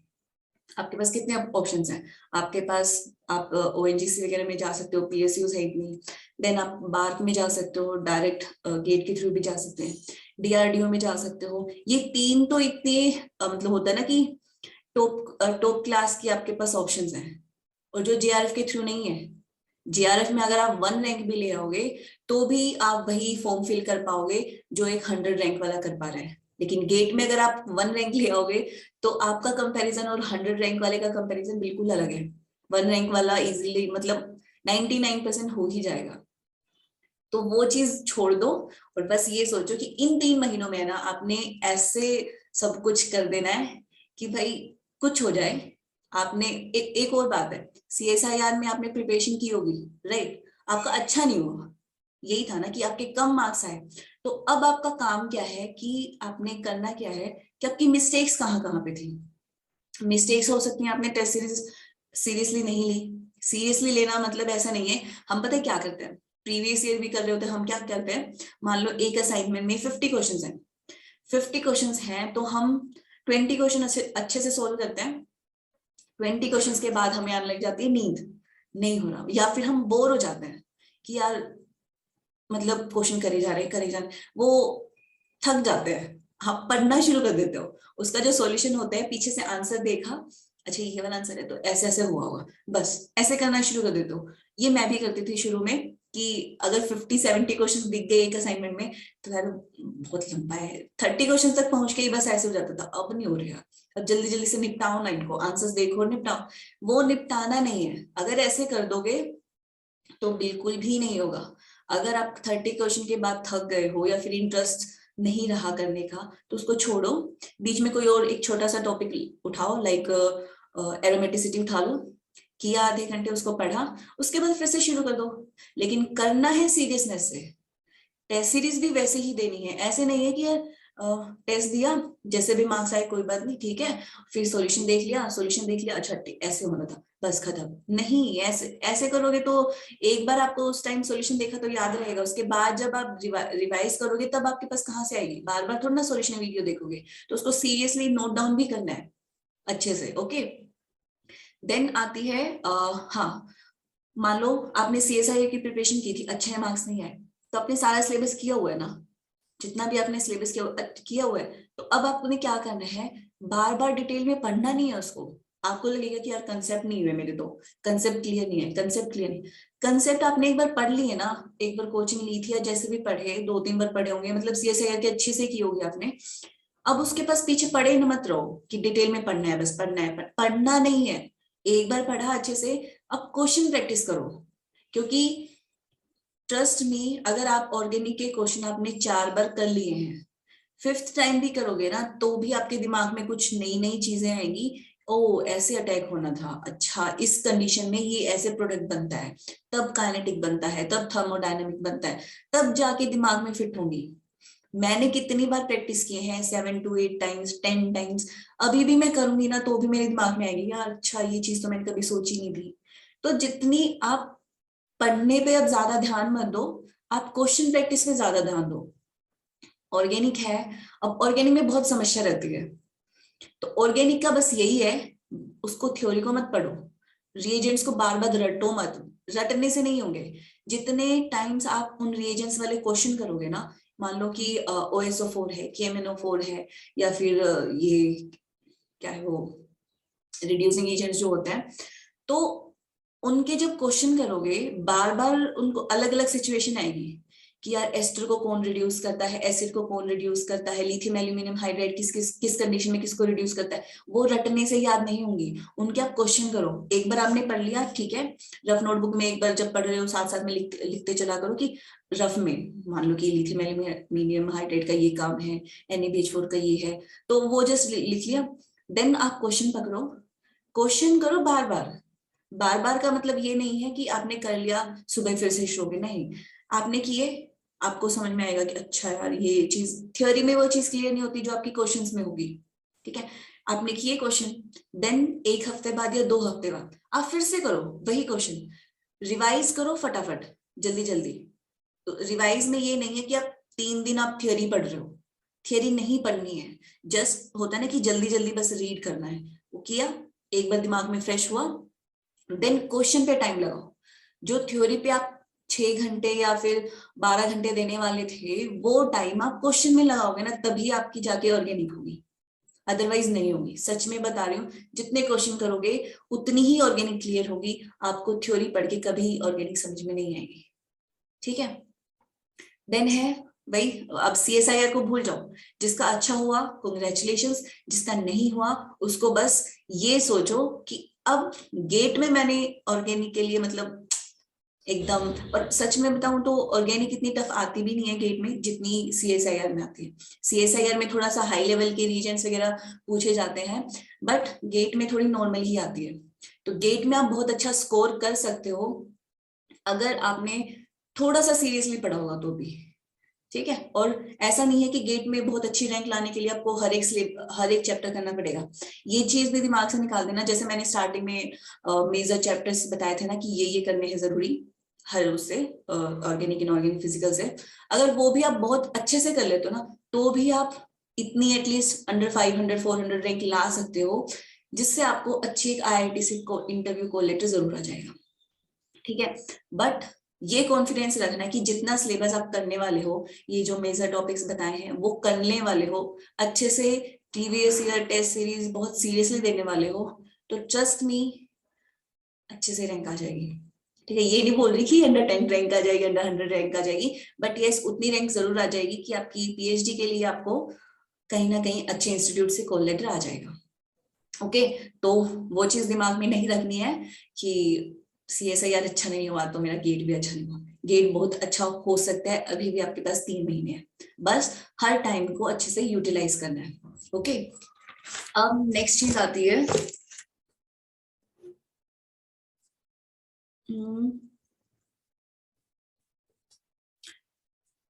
आपके पास कितने ऑप्शंस हैं, आपके पास, आप ONGC वगैरह में जा सकते हो, PSUs है इतनी, देन आप बार्क में जा सकते हो, डायरेक्ट गेट के थ्रू भी जा सकते हैं, DRDO में जा सकते हो। ये 3 तो इतने मतलब होता है ना कि टॉप क्लास की आपके पास ऑप्शंस हैं। और जो JRF के थ्रू नहीं है, JRF में अगर आप 1 रैंक भी ले आओगे तो भी आप वही फॉर्म फिल कर पाओगे जो एक 100 रैंक वाला कर पा रहा है। लेकिन गेट में अगर आप 1 रैंक ले आओगे तो आपका कंपैरिजन और 100 रैंक वाले का कंपैरिजन बिल्कुल अलग है। 1 रैंक वाला इजीली, मतलब 99% हो ही जाएगा। तो वो चीज छोड़ दो, और बस ये सोचो कि इन 3 महीनों में ना आपने ऐसे सब कुछ कर देना है कि भाई कुछ हो जाए। आपने एक और बात है, CSIR में आपने प्रिपरेशन की होगी, राइट, आपका अच्छा नहीं हुआ, यही था ना कि आपके कम मार्क्स आए। तो अब आपका काम क्या है कि आपने करना क्या है कि आपकी मिस्टेक्स कहाँ कहाँ पे थी। मिस्टेक्स हो सकती है आपने टेस्ट सीरीज सीरियसली नहीं ली। सीरियसली लेना मतलब ऐसा नहीं है, हम पता है क्या करते हैं, प्रीवियस ईयर भी कर रहे होते हैं, हम क्या करते हैं, मान लो एक असाइनमेंट में 50 क्वेश्चन हैं, 50 क्वेश्चन हैं तो हम 20 क्वेश्चन अच्छे से सोल्व करते हैं। 20 क्वेश्चन के बाद हमें आने लग जाती है नींद, नहीं हो रहा, या फिर हम बोर हो जाते हैं कि यार मतलब क्वेश्चन करे जा रहे, वो थक जाते हैं। हाँ, पढ़ना शुरू कर देते हो, उसका जो सॉल्यूशन होता है पीछे से आंसर देखा, अच्छा ये वाला आंसर है तो ऐसे ऐसे हुआ होगा, बस ऐसे करना शुरू कर देते हो। ये मैं भी करती थी शुरू में कि अगर 50-70 क्वेश्चन दिख गए एक असाइनमेंट में तो यार बहुत लंबा है, 30 क्वेश्चन तक पहुंच के ही बस ऐसे हो जाता था। अब नहीं हो रहा, अब जल्दी जल्दी से निपटाओ ना इनको, आंसर्स देखो और निपटाओ। वो निपटाना नहीं है, अगर ऐसे कर दोगे तो बिल्कुल भी नहीं होगा। अगर आप 30 क्वेश्चन के बाद थक गए हो या फिर इंटरेस्ट नहीं रहा करने का तो उसको छोड़ो, बीच में कोई और एक छोटा सा टॉपिक उठाओ, लाइक एरोमेटिसिटी उठा लो, किया आधे घंटे उसको पढ़ा, उसके बाद फिर से शुरू कर दो। लेकिन करना है सीरियसनेस से। टेस्ट सीरीज भी वैसे ही देनी है, ऐसे नहीं है कि यार टेस्ट दिया जैसे भी मार्क्स आए कोई बात नहीं ठीक है, फिर सॉल्यूशन देख लिया, सॉल्यूशन देख लिया, अच्छा ऐसे होना था बस खत्म। नहीं, ऐसे ऐसे करोगे तो एक बार आपको उस टाइम सॉल्यूशन देखा तो याद रहेगा, उसके बाद जब आप रिवाइज करोगे तब आपके पास कहाँ से आएगी, बार बार थोड़ा ना सॉल्यूशन वीडियो देखोगे। तो उसको सीरियसली नोट डाउन भी करना है अच्छे से। ओके, देन आती है हाँ, मान लो आपने सीएसआई की प्रिपरेशन की थी, अच्छे मार्क्स नहीं आए, तो आपने सारा सिलेबस किया हुआ है ना, जितना भी आपने सिलेबस किया हुआ है, तो अब आपने क्या करना है, बार बार डिटेल में पढ़ना नहीं है उसको। आपको लगेगा कि यार कंसेप्ट नहीं हुए मेरे, तो कंसेप्ट क्लियर नहीं है, कंसेप्ट क्लियर नहीं, कंसेप्ट आपने एक बार पढ़ लिए ना, एक बार कोचिंग ली थी या जैसे भी पढ़े, 2-3 बार पढ़े होंगे, मतलब सीएसआई के अच्छे से की होगी आपने। अब उसके पास पीछे पढ़े न मत रहो कि डिटेल में पढ़ना है, बस पढ़ना है, पढ़ना नहीं है। एक बार पढ़ा अच्छे से, अब क्वेश्चन प्रैक्टिस करो, क्योंकि ट्रस्ट मी, अगर आप ऑर्गेनिक के क्वेश्चन आपने 4 बार कर लिए हैं, 5th टाइम भी करोगे ना तो भी आपके दिमाग में कुछ नई नई चीजें आएंगी। ओ ऐसे अटैक होना था, अच्छा इस कंडीशन में ये ऐसे प्रोडक्ट बनता है, तब काइनेटिक बनता है, तब थर्मोडायनेमिक बनता है, तब जाके दिमाग में फिट होंगी। मैंने कितनी बार प्रैक्टिस किए हैं, 7 to 8 टाइम्स, 10 टाइम्स, अभी भी मैं करूंगी ना तो भी मेरे दिमाग में आएगी यार अच्छा ये चीज तो मैंने कभी सोची नहीं थी। तो जितनी आप पढ़ने पे अब ज्यादा ध्यान मत दो, आप क्वेश्चन प्रैक्टिस पे ज्यादा ध्यान दो। ऑर्गेनिक है, अब ऑर्गेनिक में बहुत समस्या रहती है, तो ऑर्गेनिक का बस यही है, उसको थ्योरी को मत पढ़ो, रिएजेंट्स को बार बार रटो मत, रटने से नहीं होंगे। जितने टाइम्स आप उन रिएजेंट्स वाले क्वेश्चन करोगे ना, मान लो कि OSO4 है, KMNO4 है, या फिर ये क्या है वो रिड्यूसिंग एजेंट्स जो होते हैं, तो उनके जब क्वेश्चन करोगे बार बार उनको अलग अलग सिचुएशन आएगी कि यार एस्टर को कौन रिड्यूस करता है, एसिड को कौन रिड्यूस करता है, लिथियम एल्यूमिनियम हाइड्राइड किस कंडीशन में किसको रिड्यूस करता है, वो रटने से याद नहीं होंगी। उनके आप क्वेश्चन करो, एक बार आपने पढ़ लिया ठीक है, रफ नोटबुक में एक बार जब पढ़ रहे हो साथ साथ में लिखते चला करो कि रफ में मान लो कि लिथियम एल्यूमिनियम हाइड्राइड का ये काम है, NaBH4 का ये है, तो वो जस्ट लिख लिया। देन आप क्वेश्चन पकड़ो, क्वेश्चन करो बार बार। बार बार का मतलब ये नहीं है कि आपने कर लिया सुबह फिर से शुरू होगी, नहीं, आपने किए, आपको समझ में आएगा कि अच्छा यार ये चीज थ्योरी में वो चीज क्लियर नहीं होती जो आपकी क्वेश्चंस में होगी। ठीक है, आपने किए क्वेश्चन, देन 1 हफ्ते बाद या 2 हफ्ते बाद आप फिर से करो वही क्वेश्चन, रिवाइज करो फटाफट, जल्दी जल्दी। तो रिवाइज में ये नहीं है कि आप 3 दिन आप थियोरी पढ़ रहे हो, थियोरी नहीं पढ़नी है, जस्ट होता है ना कि जल्दी जल्दी बस रीड करना है, वो किया, एक बार दिमाग में फ्रेश हुआ, देन क्वेश्चन पे टाइम लगाओ। जो थ्योरी पे आप 6 घंटे या फिर 12 घंटे देने वाले थे, वो टाइम आप क्वेश्चन में लगाओगे ना, तभी आपकी जाके ऑर्गेनिक होगी, अदरवाइज नहीं होगी। सच में बता रही हूँ, जितने क्वेश्चन करोगे उतनी ही ऑर्गेनिक क्लियर होगी, आपको थ्योरी पढ़ के कभी ऑर्गेनिक समझ में नहीं आएगी। ठीक है, देन है भाई, अब CSIR को भूल जाओ, जिसका अच्छा हुआ कॉन्ग्रेचुलेशंस, जिसका नहीं हुआ उसको बस ये सोचो कि अब गेट में मैंने ऑर्गेनिक के लिए मतलब एकदम, और सच में बताऊं तो ऑर्गेनिक इतनी टफ आती भी नहीं है गेट में जितनी CSIR में आती है। CSIR में थोड़ा सा हाई लेवल के रीजन्स वगैरह पूछे जाते हैं, बट गेट में थोड़ी नॉर्मल ही आती है। तो गेट में आप बहुत अच्छा स्कोर कर सकते हो अगर आपने थोड़ा सा सीरियसली पढ़ा होगा तो भी। ठीक है, और ऐसा नहीं है कि गेट में बहुत अच्छी रैंक लाने के लिए आपको हर एक चैप्टर करना पड़ेगा, ये चीज भी दिमाग से निकाल देना। जैसे मैंने स्टार्टिंग में मेजर चैप्टर्स बताए थे ना कि ये करने हैं जरूरी हर उससे, ऑर्गेनिक इनऑर्गेनिक फिजिकल से, अगर वो भी आप बहुत अच्छे से कर लेते हो ना, तो भी आप इतनी एटलीस्ट अंडर 500-400 रैंक ला सकते हो, जिससे आपको अच्छी एक IIT से इंटरव्यू कॉल लेटर जरूर आ जाएगा। ठीक है, बट ये कॉन्फिडेंस रखना कि जितना सिलेबस आप करने वाले हो, ये जो मेजर टॉपिक्स बताए हैं वो करने वाले हो अच्छे से, प्रीवियस ईयर टेस्ट सीरीज बहुत सीरियसली देने वाले हो, तो ट्रस्ट मी अच्छे से रैंक आ जाएगी। ठीक है, ये नहीं बोल रही कि अंडर 10 रैंक आ जाएगी, अंडर 100 रैंक आ जाएगी, बट यस उतनी रैंक जरूर आ जाएगी कि आपकी पीएचडी के लिए आपको कहीं ना कहीं अच्छे इंस्टीट्यूट से कॉल लेटर आ जाएगा। ओके, तो वो चीज दिमाग में नहीं रखनी है कि सीएसआईआर अच्छा नहीं हुआ तो मेरा गेट भी अच्छा नहीं हुआ। गेट बहुत अच्छा हो सकता है, अभी भी आपके पास 3 महीने हैं, बस हर टाइम को अच्छे से यूटिलाइज करना है। ओके, अब नेक्स्ट चीज आती है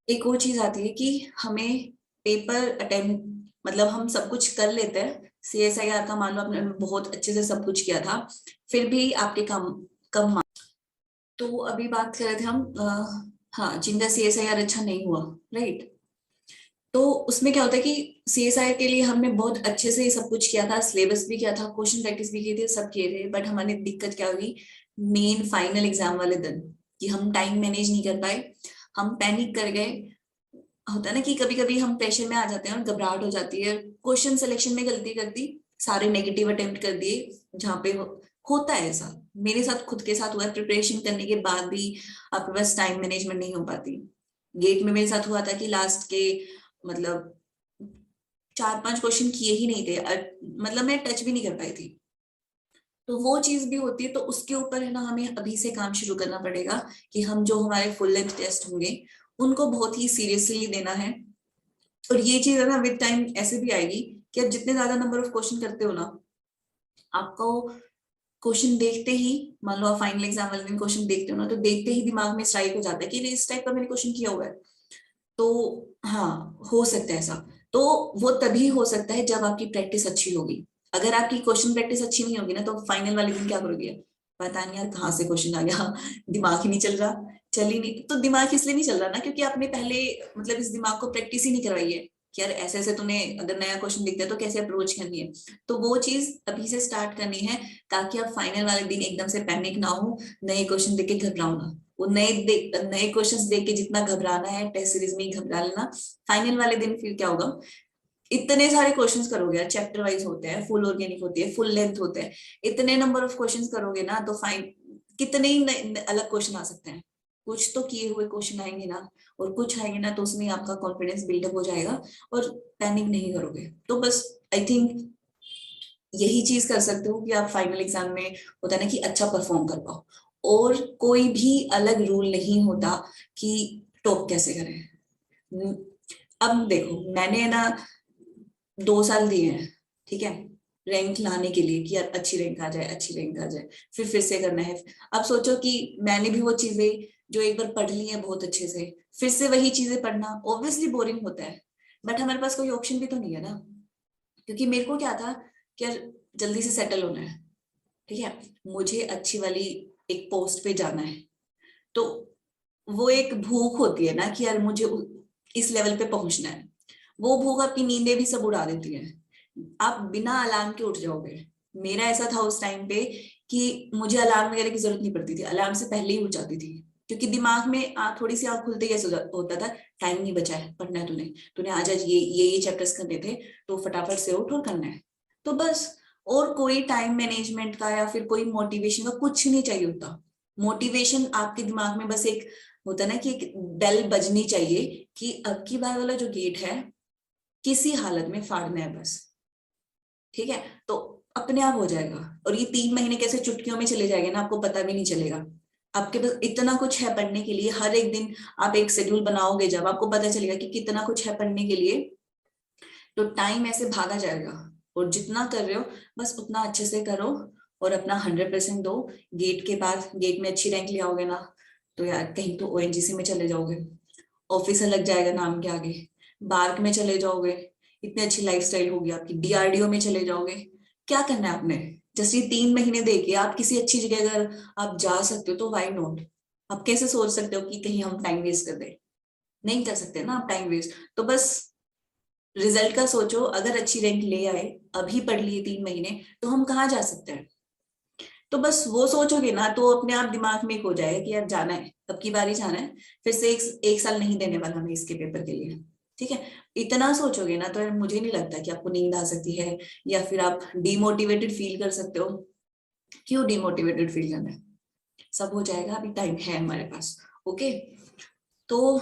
एक और चीज आती है कि हमें पेपर अटेम्प्ट, मतलब हम सब कुछ कर लेते हैं, सीएसआईआर का मान लो आपने बहुत अच्छे से सब कुछ किया था, फिर भी आपके कम कम मार्क्स। तो अभी बात कर रहे थे हम हाँ, जिनका सीएसआईआर अच्छा नहीं हुआ, राइट। तो उसमें क्या होता है कि सीएसआईआर के लिए हमने बहुत अच्छे से सब कुछ किया था, सिलेबस भी किया था, क्वेश्चन प्रैक्टिस भी की थी, सब किए थे, बट हमारी दिक्कत क्या हुई मेन फाइनल एग्जाम वाले दिन, कि हम टाइम मैनेज नहीं कर पाए, हम पैनिक कर गए। होता है ना कि कभी कभी हम प्रेशर में आ जाते हैं और घबराहट हो जाती है, क्वेश्चन सिलेक्शन में गलती कर दी, सारे नेगेटिव अटेम्प्ट कर दिए, जहाँ पे होता है ऐसा, मेरे साथ खुद के साथ हुआ है, प्रिपरेशन करने के बाद भी आपके पास टाइम मैनेजमेंट नहीं हो पाती। गेट में मेरे साथ हुआ था कि लास्ट के मतलब 4-5 क्वेश्चन किए ही नहीं थे, मतलब मैं टच भी नहीं कर पाई थी। तो वो चीज भी होती है, तो उसके ऊपर है ना हमें अभी से काम शुरू करना पड़ेगा कि हम जो हमारे फुल लेंथ टेस्ट होंगे उनको बहुत ही सीरियसली देना है। और ये चीज है ना विद टाइम ऐसे भी आएगी कि आप जितने ज्यादा नंबर ऑफ क्वेश्चन करते हो ना, आपको क्वेश्चन देखते ही, मान लो आप फाइनल एग्जाम वाले दिन क्वेश्चन देखते हो ना, तो देखते ही दिमाग में स्ट्राइक हो जाता है कि इस टाइप का मैंने क्वेश्चन किया हुआ है। तो हाँ, हो सकता है ऐसा। तो वो तभी हो सकता है जब आपकी प्रैक्टिस अच्छी होगी। अगर आपकी क्वेश्चन प्रैक्टिस अच्छी नहीं होगी ना, तो फाइनल वाले दिन क्या करोगे, पता नहीं यार कहाँ से क्वेश्चन आ गया, दिमाग ही नहीं चल रहा, चल ही नहीं। तो दिमाग इसलिए नहीं चल रहा ना क्योंकि आपने पहले मतलब इस दिमाग को प्रैक्टिस ही नहीं करवाई है कि यार ऐसे ऐसे तूने अगर नया क्वेश्चन दिखता है तो कैसे अप्रोच करनी है। तो वो चीज अभी से स्टार्ट करनी है, ताकि आप फाइनल वाले दिन एकदम से पैनिक ना हो, नए क्वेश्चन देख के घबराओ ना। वो नए क्वेश्चंस देख के जितना घबराना है टेस्ट सीरीज में ही घबरा लेना, फाइनल वाले दिन फिर क्या होगा, इतने सारे क्वेश्चंस करोगे, चैप्टर वाइज होते हैं, फुल ऑर्गेनिक होती है, फुल लेंथ होते हैं, इतने नंबर ऑफ क्वेश्चंस करोगे ना तो फाइन कितने ही अलग क्वेश्चन आ सकते हैं, कुछ तो किए हुए क्वेश्चन आएंगे ना, और कुछ आएंगे ना तो उसमें आपका कॉन्फिडेंस बिल्डअप हो जाएगा और पैनिक नहीं करोगे। तो बस आई थिंक यही चीज कर सकते हो कि आप फाइनल एग्जाम में होता है ना कि अच्छा परफॉर्म कर पाओ, और कोई भी अलग रूल नहीं होता कि टॉप कैसे करें। अब देखो मैंने ना 2 साल दिए हैं, ठीक है, रैंक लाने के लिए कि यार अच्छी रैंक आ जाए, अच्छी रैंक आ जाए, फिर से करना है। अब सोचो कि मैंने भी वो चीजें जो एक बार पढ़ ली है बहुत अच्छे से, फिर से वही चीजें पढ़ना ऑब्वियसली बोरिंग होता है, बट हमारे पास कोई ऑप्शन भी तो नहीं है ना। क्योंकि मेरे को क्या था कि यार जल्दी से सेटल होना है, ठीक है, मुझे अच्छी वाली एक पोस्ट पे जाना है, तो वो एक भूख होती है ना कि यार मुझे इस लेवल पे पहुंचना है। वो भूख आपकी नींदें भी सब उड़ा देती है, आप बिना अलार्म के उठ जाओगे। मेरा ऐसा था उस टाइम पे कि मुझे अलार्म वगैरह की जरूरत नहीं पड़ती थी, अलार्म से पहले ही उठ जाती थी, क्योंकि दिमाग में थोड़ी सी आंख खुलते ही ऐसा होता था, टाइम नहीं बचा है, पढ़ना है तूने, तूने आज आज ये चैप्टर्स करने थे, तो फटाफट से उठ और करना है। तो बस, और कोई टाइम मैनेजमेंट का या फिर कोई मोटिवेशन का कुछ नहीं चाहिए होता। मोटिवेशन आपके दिमाग में बस एक होता है ना कि एक बेल बजनी चाहिए कि अब की बार वाला जो गेट है किसी हालत में फाड़ना है बस, ठीक है, तो अपने आप हो जाएगा। और ये 3 महीने कैसे चुटकियों में चले जाएंगे ना, आपको पता भी नहीं चलेगा। आपके पास इतना कुछ है पढ़ने के लिए, हर एक दिन आप एक शेड्यूल बनाओगे, जब आपको पता चलेगा कि कितना कुछ है पढ़ने के लिए, तो टाइम ऐसे भागा जाएगा। और जितना कर रहे हो बस उतना अच्छे से करो, और अपना 100% दो। गेट के बाद, गेट में अच्छी रैंक ले आओगे ना, तो यार कहीं तो ओएनजीसी में चले जाओगे, ऑफिसर लग जाएगा नाम के आगे, बार्क में चले जाओगे, इतनी अच्छी लाइफस्टाइल होगी आपकी, डीआरडीओ में चले जाओगे। क्या करना है आपने, जस्ट ये 3 महीने देके आप किसी अच्छी जगह अगर आप जा सकते हो तो वाई नॉट। आप कैसे सोच सकते हो कि कहीं हम टाइम वेस्ट कर दे, नहीं कर सकते ना आप टाइम वेस्ट। तो बस रिजल्ट का सोचो, अगर अच्छी रैंक ले आए, अभी पढ़ लिए 3 महीने, तो हम कहाँ जा सकते हैं। तो बस वो सोचोगे ना तो अपने आप दिमाग में एक हो जाएगा कि यार जाना है, अब की बारी जाना है, फिर से एक साल नहीं देने वाला मैं इसके पेपर के लिए, ठीक है। इतना सोचोगे ना तो यार मुझे नहीं लगता कि आपको नींद आ सकती है या फिर आप डिमोटिवेटेड फील कर सकते हो। क्यों डिमोटिवेटेड फील करना है, सब हो जाएगा, अभी टाइम है हमारे पास। ओके, तो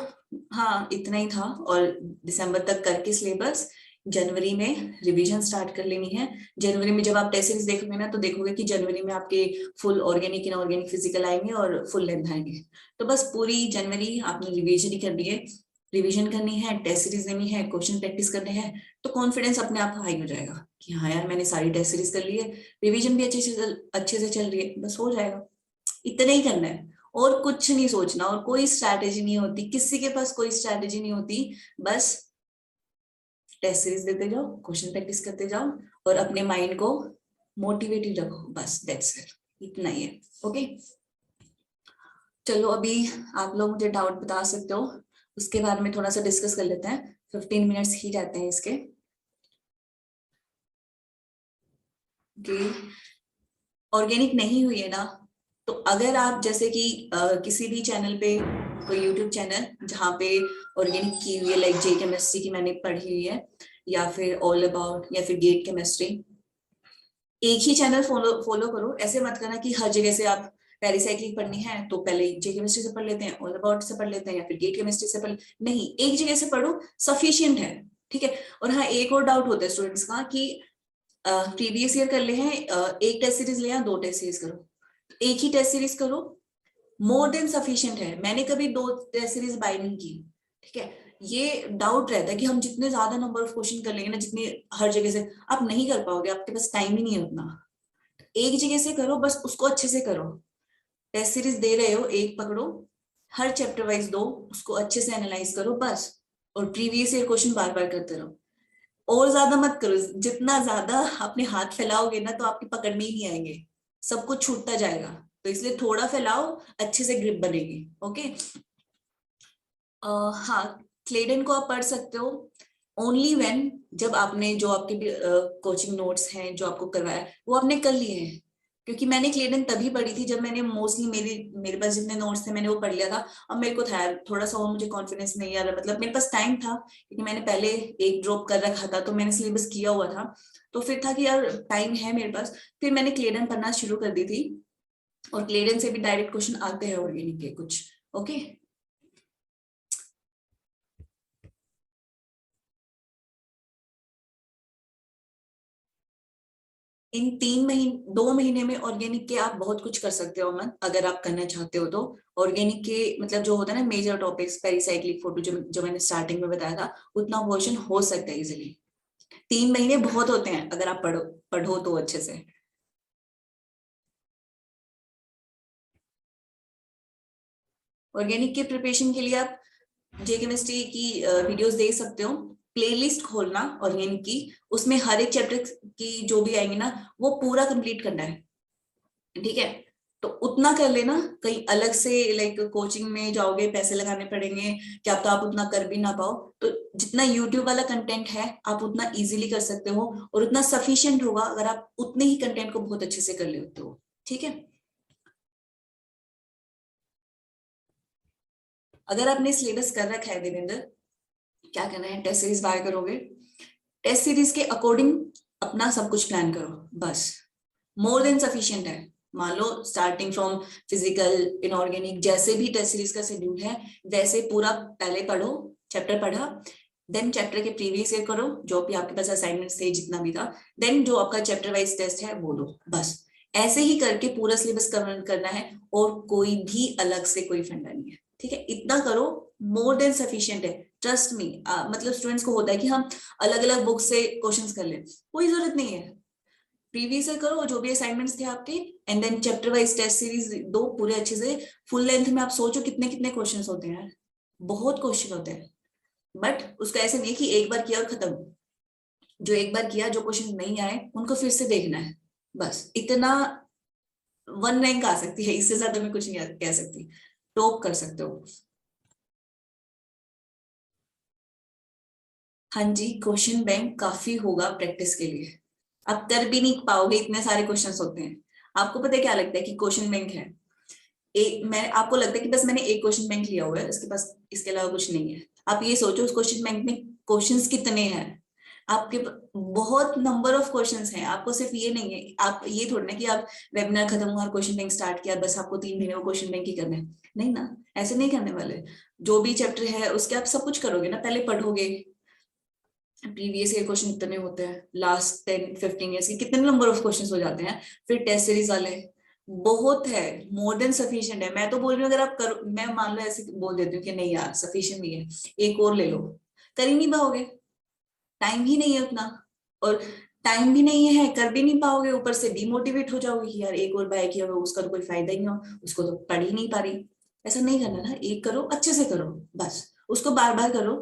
हाँ इतना ही था। और दिसंबर तक करके सिलेबस, जनवरी में रिवीजन स्टार्ट कर लेनी है। जनवरी में जब आप टेस्ट सीरीज देखोगे ना, तो देखोगे कि जनवरी में आपके फुल ऑर्गेनिक इनऑर्गेनिक फिजिकल आएंगे और फुल लेंथ आएंगे। तो बस पूरी जनवरी आपने रिवीजन ही करनी है, रिवीजन करनी है, टेस्ट सीरीज देनी है, क्वेश्चन प्रैक्टिस करने हैं। तो कॉन्फिडेंस अपने आप हाई हो जाएगा कि हाँ यार मैंने सारी टेस्ट सीरीज कर ली है, रिवीजन भी अच्छे से चल रही है, बस हो जाएगा। इतना ही करना है, और कुछ नहीं सोचना, और कोई स्ट्रैटेजी नहीं होती, किसी के पास कोई स्ट्रैटेजी नहीं होती। बस टेस्ट सीरीज देते जाओ, क्वेश्चन प्रैक्टिस करते जाओ, और अपने माइंड को मोटिवेटेड रखो, बस दैट्स इट, इतना ही है। ओके, चलो अभी आप लोग मुझे डाउट बता सकते हो, उसके बारे में थोड़ा सा डिस्कस कर लेते हैं। 15 मिनट्स ही रहते हैं इसके। ऑर्गेनिक नहीं हुई है ना, तो अगर आप जैसे कि किसी भी चैनल पे, कोई यूट्यूब चैनल जहाँ पे ऑर्गेनिक की हुई है, लाइक जे केमिस्ट्री की मैंने पढ़ी हुई है, या फिर ऑल अबाउट, या फिर गेट केमिस्ट्री, एक ही चैनल फॉलो फॉलो करो। ऐसे मत करना कि हर जगह से आप पेरिसाइक्लिक पढ़नी है तो पहले जे केमिस्ट्री से पढ़ लेते हैं, ऑल अबाउट से पढ़ लेते हैं, या फिर गेट केमिस्ट्री से पढ़, नहीं, एक जगह से पढ़ो, सफिशियंट है। ठीक है। और हाँ, एक और डाउट होता है स्टूडेंट्स का कि प्रीवियस ईयर कर ले हैं, एक टेस्ट सीरीज ले या दो टेस्ट सीरीज करो, तो एक ही टेस्ट सीरीज करो, मोर देन सफिशिएंट है। मैंने कभी दो टेस्ट सीरीज बाय नहीं की। ठीक है। ये डाउट रहता है कि हम जितने ज्यादा नंबर ऑफ क्वेश्चन कर लेंगे ना, जितने हर जगह से, आप नहीं कर पाओगे, आपके पास टाइम ही नहीं है उतना। एक जगह से करो, बस उसको अच्छे से करो। टेस्ट सीरीज दे रहे हो, एक पकड़ो, हर चैप्टर वाइज दो, उसको अच्छे से एनालाइज करो बस, और प्रीवियस ईयर क्वेश्चन बार बार करते रहो। और ज्यादा मत करो, जितना ज्यादा अपने हाथ फैलाओगे ना, तो आपके पकड़ में ही नहीं आएंगे, सब कुछ छूटता जाएगा। तो इसलिए थोड़ा फैलाओ, अच्छे से ग्रिप बनेगी। ओके। हाँ, क्लेडन को आप पढ़ सकते हो ओनली व्हेन, जब आपने जो आपके कोचिंग नोट्स हैं जो आपको करवाया है, वो आपने कर लिए हैं। क्योंकि मैंने क्लेडन तभी पढ़ी थी जब मैंने मोस्टली मेरे मेरे पास जितने नोट्स थे मैंने वो पढ़ लिया था। अब मेरे को था यार थोड़ा सा, और मुझे कॉन्फिडेंस नहीं आ रहा, मतलब मेरे पास टाइम था क्योंकि मैंने पहले एक ड्रॉप कर रखा था, तो मैंने सिलेबस किया हुआ था, तो फिर था कि यार टाइम है मेरे पास। फिर मैंने क्लेडन पढ़ना शुरू कर दी थी, और क्लेडन से भी डायरेक्ट क्वेश्चन आते हैं ऑर्गेनिक के कुछ। ओके। इन 3 महीने 2 महीने में ऑर्गेनिक के आप बहुत कुछ कर सकते हो अमन, अगर आप करना चाहते हो तो। ऑर्गेनिक के मतलब जो होता है ना मेजर टॉपिक्स, पेरिसाइक्लिक फोटो, जो मैंने स्टार्टिंग में बताया था, उतना पोर्शन हो सकता है इजिली। 3 महीने बहुत होते हैं अगर आप पढ़ो पढ़ो तो अच्छे से। ऑर्गेनिक के प्रिपरेशन के लिए आप जे केमिस्ट्री की वीडियोस देख सकते हो। प्लेलिस्ट खोलना ऑर्गेनिक की, उसमें हर एक चैप्टर की जो भी आएंगे ना, वो पूरा कंप्लीट करना है। ठीक है। तो उतना कर लेना, कहीं अलग से लाइक कोचिंग में जाओगे, पैसे लगाने पड़ेंगे, क्या तो आप उतना कर भी ना पाओ। तो जितना यूट्यूब वाला कंटेंट है आप उतना इजीली कर सकते हो, और उतना सफिशिएंट होगा अगर आप उतने ही कंटेंट को बहुत अच्छे से कर लेते हो। ठीक है। अगर आपने सिलेबस कर रखा है देवेंद्र, क्या करना है, टेस्ट सीरीज बाय करोगे, टेस्ट सीरीज के अकॉर्डिंग अपना सब कुछ प्लान करो, बस मोर देन सफिशिएंट है। मान लो स्टार्टिंग फ्रॉम फिजिकल, इनऑर्गेनिक, जैसे भी टेस्ट सीरीज का शेड्यूल है वैसे पूरा पहले पढ़ो, चैप्टर पढ़ा, देन चैप्टर के प्रीवियस ईयर करो, जो भी आपके पास असाइनमेंट्स थे जितना भी था, देन जो आपका चैप्टर वाइज टेस्ट है वो दो, बस ऐसे ही करके पूरा सिलेबस कवर करना है, और कोई भी अलग से कोई फंडा नहीं है। ठीक है, इतना करो, मोर देन सफिशिएंट है। ट्रस्ट मी, मतलब स्टूडेंट्स को होता है कि हम अलग अलग बुक से क्वेश्चंस कर लें, कोई जरूरत नहीं है। प्रीवियस ईयर करो जो भी असाइनमेंट्स थे आपके, and then chapter wise test series दो पूरे अच्छे से, फुल लेंथ में। आप सोचो कितने कितने क्वेश्चंस होते हैं यार, बहुत क्वेश्चन होते हैं। बट उसका ऐसे नहीं कि एक बार किया और खत्म, जो एक बार किया, जो क्वेश्चन नहीं आए उनको फिर से देखना है, बस इतना। 1 रैंक आ सकती है, इससे ज्यादा मैं कुछ नहीं कह सकती, टॉप कर सकते हो। हाँ जी, क्वेश्चन बैंक काफी होगा प्रैक्टिस के लिए, आप कर भी नहीं पाओगे, इतने सारे क्वेश्चंस होते हैं। आपको पता है क्या लगता है कि क्वेश्चन बैंक है, एक मैं आपको लगता है कि बस मैंने एक क्वेश्चन बैंक लिया हुआ है, उसके पास इसके अलावा कुछ नहीं है। आप ये सोचो उस क्वेश्चन बैंक में क्वेश्चंस कितने हैं, आपके बहुत नंबर ऑफ क्वेश्चंस हैं, आपको सिर्फ ये नहीं है, आप ये थोड़ी ना कि आप वेबिनार खत्म हुआ क्वेश्चन बैंक स्टार्ट किया बस आपको 3 महीने में क्वेश्चन बैंक ही करना है, नहीं ना, ऐसे नहीं करने वाले। जो भी चैप्टर है उसके आप सब कुछ करोगे ना, पहले पढ़ोगे प्रीवियस ईयर क्वेश्चन कितने होते हैं, लास्ट 10-15 ईयर्स के कितने नंबर ऑफ क्वेश्चंस हो जाते हैं, फिर टेस्ट सीरीज वाले बहुत है, मोर देन सफिशिएंट है। मैं तो बोल रही हूँ अगर आप करो, मैं मान लो ऐसे बोल देती हूँ कि नहीं यार सफिशिएंट नहीं है, एक और ले लो, कर ही नहीं पाओगे, टाइम ही नहीं है उतना, और टाइम भी नहीं है कर भी नहीं पाओगे, ऊपर से डिमोटिवेट हो जाओगे कि यार एक और बाय किया हुआ उसका तो कोई फायदा ही नहीं हो, उसको तो पढ़ ही नहीं पा रही। ऐसा नहीं करना ना, एक करो अच्छे से करो, बस उसको बार बार करो,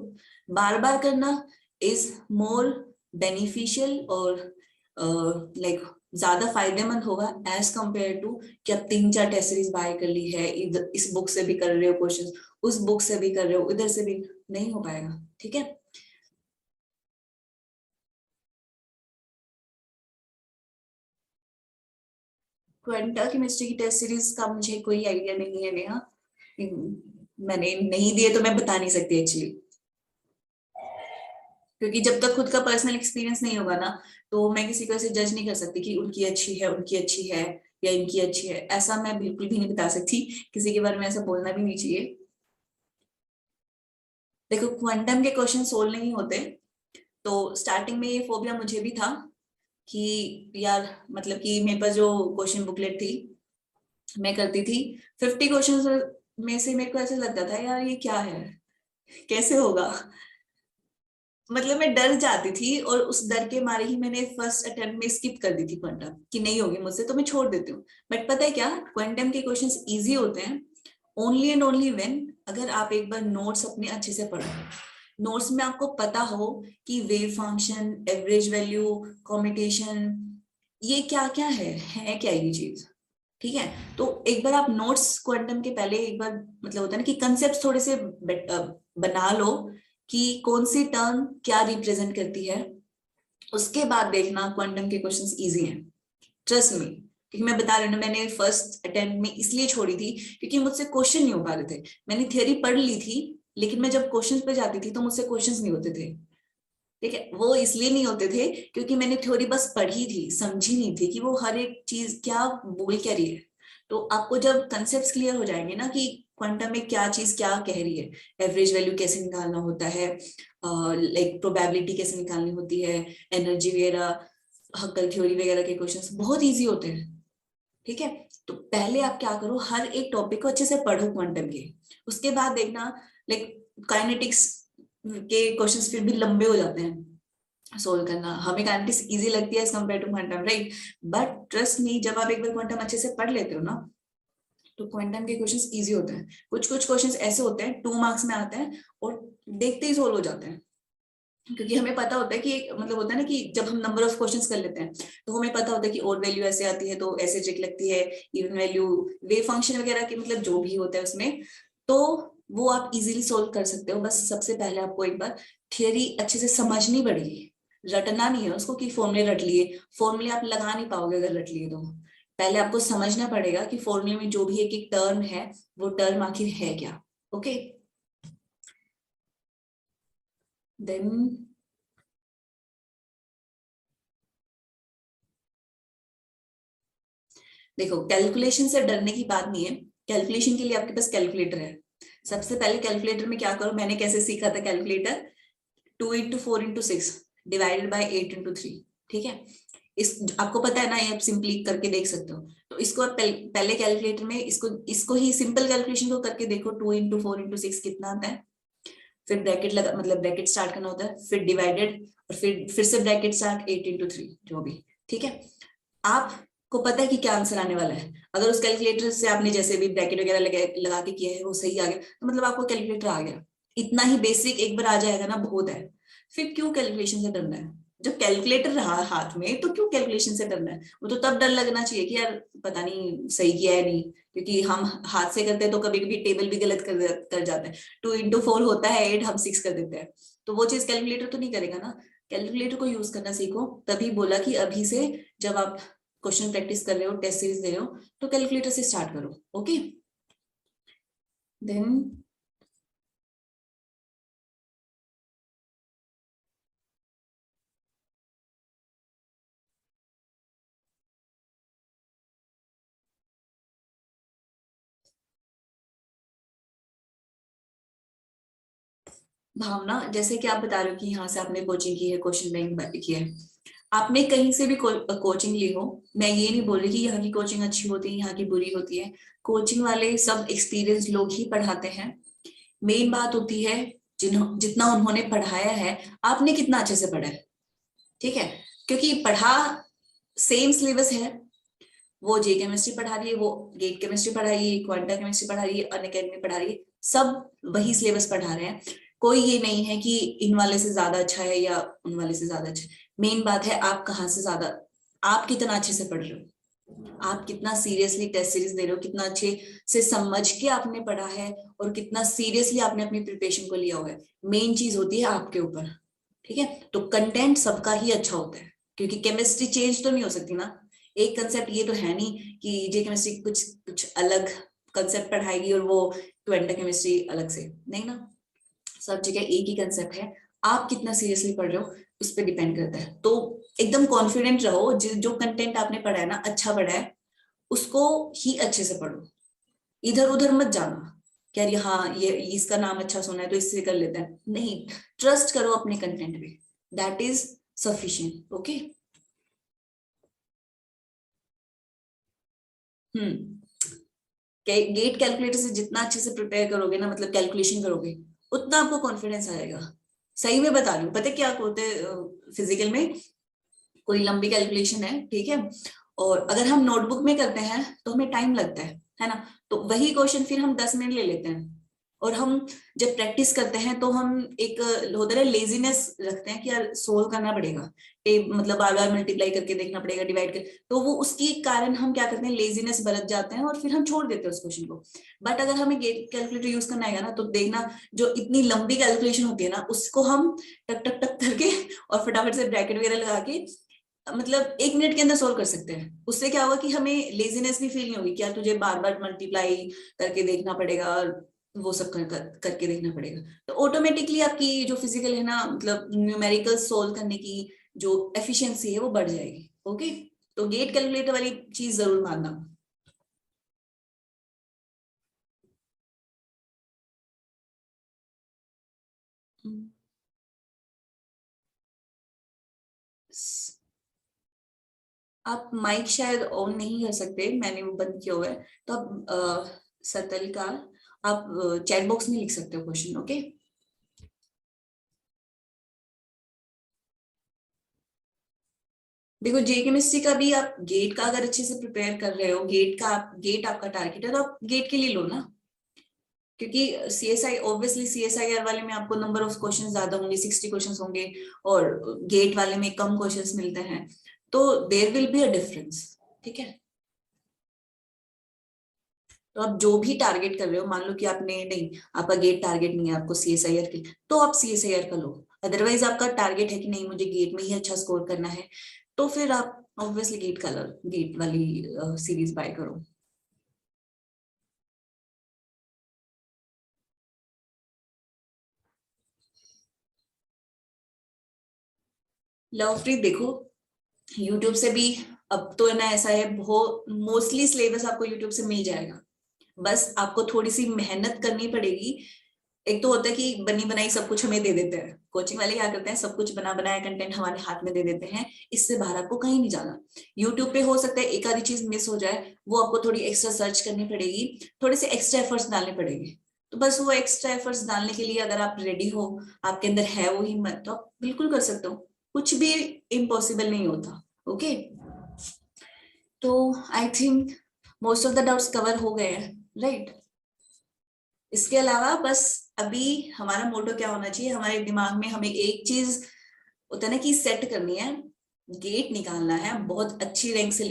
बार बार करना इज मोर बेनिफिशियल और लाइक ज्यादा फायदेमंद होगा एज कंपेयर टू कि आप 3-4 टेस्ट सीरीज बाय कर ली है, इस बुक से भी कर रहे हो क्वेश्चन, उस बुक से भी कर रहे हो, इधर से भी नहीं हो पाएगा, ठीक है। क्वांटा केमिस्ट्री की टेस्ट सीरीज का मुझे कोई आइडिया नहीं है नेहा, मैंने नहीं दिए तो मैं बता नहीं सकती एक्चुअली, क्योंकि जब तक खुद का पर्सनल एक्सपीरियंस नहीं होगा ना, तो मैं किसी को ऐसे जज नहीं कर सकती कि उनकी अच्छी है, उनकी अच्छी है या इनकी अच्छी है, ऐसा मैं बिल्कुल भी नहीं बता सकती, किसी के बारे में ऐसा बोलना भी नहीं चाहिए। देखो क्वांटम के क्वेश्चन सोल्व नहीं होते, तो स्टार्टिंग में ये फोबिया मुझे भी था कि यार मतलब कि मेरे पास जो क्वेश्चन बुकलेट थी मैं करती थी, 50 क्वेश्चन में से मेरे को ऐसा लगता था यार ये क्या है, कैसे होगा, मतलब मैं डर जाती थी, और उस डर के मारे ही मैंने फर्स्ट अटेम्प्ट में स्किप कर दी थी क्वांटम, कि नहीं होगी मुझसे तो मैं छोड़ देती हूँ। बट पता है क्या, क्वांटम के क्वेश्चंस इजी होते हैं ओनली एंड ओनली व्हेन अगर आप एक बार नोट्स अपने अच्छे से पढ़ो, नोट्स में आपको पता हो कि wave function, average value, commutation, ये क्या क्या है क्या ये चीज, ठीक है। तो एक बार आप नोट्स क्वांटम के पहले एक बार मतलब होता है ना कि कंसेप्ट थोड़े से बना लो कि कौन सी टर्म क्या रिप्रेजेंट करती है, उसके बाद देखना क्वांटम के क्वेश्चंस इजी हैं, ट्रस्ट मी, क्योंकि मैं बता रही हूँ ना, मैंने फर्स्ट अटेम्प्ट में इसलिए छोड़ी थी क्योंकि मुझसे क्वेश्चन नहीं हो पा रहे थे, मैंने थियोरी पढ़ ली थी लेकिन मैं जब क्वेश्चंस पे जाती थी तो मुझसे क्वेश्चंस नहीं होते थे, ठीक है। वो इसलिए नहीं होते थे क्योंकि मैंने थ्योरी बस पढ़ी थी, समझी नहीं थी कि वो हर एक चीज क्या बोल क्या रही है। तो आपको जब कंसेप्ट क्लियर हो जाएंगे ना कि क्वांटम में क्या चीज क्या कह रही है, एवरेज वैल्यू कैसे निकालना होता है, लाइक प्रोबेबिलिटी कैसे निकालनी होती है, एनर्जी वगैरह, हक्कल थ्योरी वगैरह के क्वेश्चंस बहुत इजी होते हैं, ठीक है। तो पहले आप क्या करो, हर एक टॉपिक को अच्छे से पढ़ो क्वांटम के, उसके बाद देखना लाइक काइनेटिक्स के क्वेश्चंस फिर भी लंबे हो जाते हैं सोल्व करना, हमें काइनेटिक्स इजी लगती है as compare to quantum, right. But trust me जब आप एक बार क्वांटम अच्छे से पढ़ लेते हो ना, तो क्वांटम के क्वेश्चंस इजी होते हैं, कुछ कुछ क्वेश्चंस ऐसे होते हैं 2 मार्क्स में आते हैं और देखते ही सोल्व हो जाते हैं, क्योंकि हमें पता होता है कि मतलब होता है ना कि जब हम नंबर ऑफ क्वेश्चंस कर लेते हैं तो हमें पता होता है कि ओड वैल्यू ऐसे आती है तो ऐसे ट्रिक लगती है, इवन वैल्यू, वेव फंक्शन वगैरह के मतलब जो भी होता है उसमें, तो वो आप इजीली सोल्व कर सकते हो। बस सबसे पहले आपको एक बार थियरी अच्छे से समझनी पड़ेगी, रटना नहीं है उसको कि फॉर्मूले रट लिए, फॉर्मूले आप लगा नहीं पाओगे अगर रट लिए तो, पहले आपको समझना पड़ेगा कि फॉर्मूले में जो भी एक एक टर्म है वो टर्म आखिर है क्या, ओके। देन देखो कैलकुलेशन से डरने की बात नहीं है, कैलकुलेशन के लिए आपके पास कैलकुलेटर है, सबसे पहले कैलकुलेटर में क्या करो, मैंने कैसे सीखा था कैलकुलेटर, 2 × 4 × 6 डिवाइडेड बाई 8 × 3, ठीक है। इस आपको पता है ना, ये आप सिंपली करके देख सकते हो, तो इसको आप पहले कैलकुलेटर में इसको इसको ही सिंपल कैलकुलेशन को करके देखो, 2 × 4 × 6 कितना आता है, फिर ब्रैकेट लगा मतलब ब्रैकेट स्टार्ट करना होता है, फिर डिवाइडेड, और फिर से ब्रैकेट स्टार्ट 8 × 3 जो भी, ठीक है। आपको पता है कि क्या आंसर आने वाला है, अगर उस कैलकुलेटर से आपने जैसे भी ब्रैकेट वगैरह लगा के किया है वो सही आ गया तो मतलब आपको कैलकुलेटर आ गया, इतना ही बेसिक एक बार आ जाएगा ना बहुत है, फिर क्यों कैलकुलेशन से डरना है, जब कैलकुलेटर रहा हाथ में तो क्यों कैलकुलेशन से डरना है, वो तो तब डर लगना चाहिए कि यार पता नहीं सही किया है नहीं, क्योंकि हम हाथ से करते हैं तो कभी कभी टेबल भी गलत कर जाते हैं, 2 × 4 होता है 8, हम 6 कर देते हैं, तो वो चीज कैलकुलेटर तो नहीं करेगा ना, कैलकुलेटर को यूज करना सीखो, तभी बोला कि अभी से जब आप क्वेश्चन प्रैक्टिस कर रहे हो, टेस्ट सीरीज दे रहे हो, तो कैलकुलेटर से स्टार्ट करो, ओके। देन भावना, जैसे कि आप बता रहे हो कि यहाँ से आपने कोचिंग की है, क्वेश्चन बैंक किया है, आपने कहीं से भी कोचिंग ली हो, मैं ये नहीं बोल रही कि यहाँ की कोचिंग अच्छी होती है, यहाँ की बुरी होती है। कोचिंग वाले सब एक्सपीरियंस लोग ही पढ़ाते हैं। मेन बात होती है जितना उन्होंने पढ़ाया है, आपने कितना अच्छे से पढ़ा है। ठीक है, क्योंकि पढ़ा सेम सिलेबस है। वो जे केमिस्ट्री पढ़ा रही है, वो गेट केमिस्ट्री पढ़ा रही है, क्वांटा केमिस्ट्री पढ़ा रही है, अनअकैडमी पढ़ा रही है, सब वही सिलेबस पढ़ा रहे हैं। कोई ये नहीं है कि इन वाले से ज्यादा अच्छा है या उन वाले से ज्यादा अच्छा है। मेन बात है आप कहाँ से ज्यादा, आप कितना अच्छे से पढ़ रहे हो, आप कितना सीरियसली टेस्ट सीरीज दे रहे हो, कितना अच्छे से समझ के आपने पढ़ा है, और कितना सीरियसली आपने अपनी प्रिपरेशन को लिया हुआ है। मेन चीज होती है आपके ऊपर। ठीक है, तो कंटेंट सबका ही अच्छा होता है, क्योंकि केमिस्ट्री चेंज तो नहीं हो सकती ना। एक कंसेप्ट ये तो है नहीं कि जे केमिस्ट्री कुछ कुछ अलग कंसेप्ट पढ़ाएगी और वो क्वांटम केमिस्ट्री अलग से, नहीं ना। सब जगह एक ही कंसेप्ट है। आप कितना सीरियसली पढ़ रहे हो उस पर डिपेंड करता है। तो एकदम कॉन्फिडेंट रहो, जो कंटेंट आपने पढ़ा है ना, अच्छा पढ़ा है, उसको ही अच्छे से पढ़ो। इधर उधर मत जाना कि यार हाँ ये इसका नाम अच्छा सुना है तो इससे कर लेते हैं, नहीं। ट्रस्ट करो अपने कंटेंट पे, that is sufficient. Okay. Hmm. GATE calculator से जितना अच्छे से प्रिपेयर करोगे ना, मतलब कैलकुलेशन करोगे, उतना आपको कॉन्फिडेंस आएगा। सही में बता रही हूँ, पता है क्या होते हैं फिजिकल में, कोई लंबी कैलकुलेशन है, ठीक है, और अगर हम नोटबुक में करते हैं तो हमें टाइम लगता है ना। तो वही क्वेश्चन फिर हम 10 मिनट ले लेते हैं, और हम जब प्रैक्टिस करते हैं तो हम एक होता है लेजीनेस रखते हैं कि यार सोल्व करना पड़ेगा, मतलब बार बार मल्टीप्लाई करके देखना पड़ेगा, डिवाइड कर, तो वो उसके कारण हम क्या करते हैं, लेजीनेस बरत जाते हैं और फिर हम छोड़ देते हैं उस क्वेश्चन को। बट अगर हमें गेट कैलकुलेटर यूज करना आएगा ना, तो देखना जो इतनी लंबी कैलकुलेशन होती है ना, उसको हम टक टक टक करके और फटाफट से ब्रैकेट वगैरह लगा के, मतलब 1 मिनट के अंदर सोल्व कर सकते हैं। उससे क्या होगा कि हमें लेजीनेस भी फील नहीं होगी, क्या तुझे बार बार मल्टीप्लाई करके देखना पड़ेगा और वो सब करके देखना पड़ेगा। तो ऑटोमेटिकली आपकी जो फिजिकल है ना, मतलब न्यूमेरिकल सोल्व करने की जो एफिशिएंसी है वो बढ़ जाएगी। ओके, तो गेट कैलकुलेटर वाली चीज जरूर मानना। हम्म। आप माइक शायद ऑन नहीं कर सकते, मैंने वो बंद किया हुआ है, तो आप सतल का आप चैट बॉक्स में लिख सकते हो क्वेश्चन। ओके। देखो जे केमिस्ट्री का भी आप गेट का अगर अच्छे से प्रिपेयर कर रहे हो, गेट आपका टारगेट है, तो आप गेट के लिए लो ना। क्योंकि सीएसआई, ऑब्वियसली सीएसआईआर वाले में आपको नंबर ऑफ क्वेश्चन ज्यादा होंगे, 60 क्वेश्चन होंगे, और गेट वाले में कम क्वेश्चंस मिलते हैं, तो there will be a difference. ठीक है, तो आप जो भी टारगेट कर रहे हो, मान लो कि आपने नहीं, आपका गेट टारगेट नहीं है, आपको सीएसआईआर के, तो आप सीएसआईआर का लो। अदरवाइज आपका टारगेट है कि नहीं मुझे गेट में ही अच्छा स्कोर करना है, तो फिर आप ऑब्वियसली गेट वाली सीरीज बाय करो। लवप्रीत देखो, यूट्यूब से भी अब तो है ना, ऐसा है बहुत मोस्टली सिलेबस आपको यूट्यूब से मिल जाएगा। बस आपको थोड़ी सी मेहनत करनी पड़ेगी। एक तो होता है कि बनी बनाई सब कुछ हमें दे देते हैं, कोचिंग वाले क्या करते हैं, सब कुछ बना बनाया कंटेंट हमारे हाथ में दे देते हैं, इससे बाहर आपको कहीं नहीं जाना। यूट्यूब पे हो सकता है एक आधी चीज मिस हो जाए, वो आपको थोड़ी एक्स्ट्रा सर्च करनी पड़ेगी, थोड़े से एक्स्ट्रा एफर्ट्स डालने पड़ेंगे। तो बस वो एक्स्ट्रा एफर्ट्स डालने के लिए अगर आप रेडी हो, आपके अंदर है वो हिम्मत, तो आप बिल्कुल कर सकते हो। कुछ भी इम्पॉसिबल नहीं होता। ओके, तो I think most of the doubts cover हो गए हैं, राइट। इसके अलावा बस अभी हमारा मोटो क्या होना चाहिए, हमारे दिमाग में हमें एक चीज होता है ना कि सेट करनी है, गेट निकालना है बहुत अच्छी रैंक से।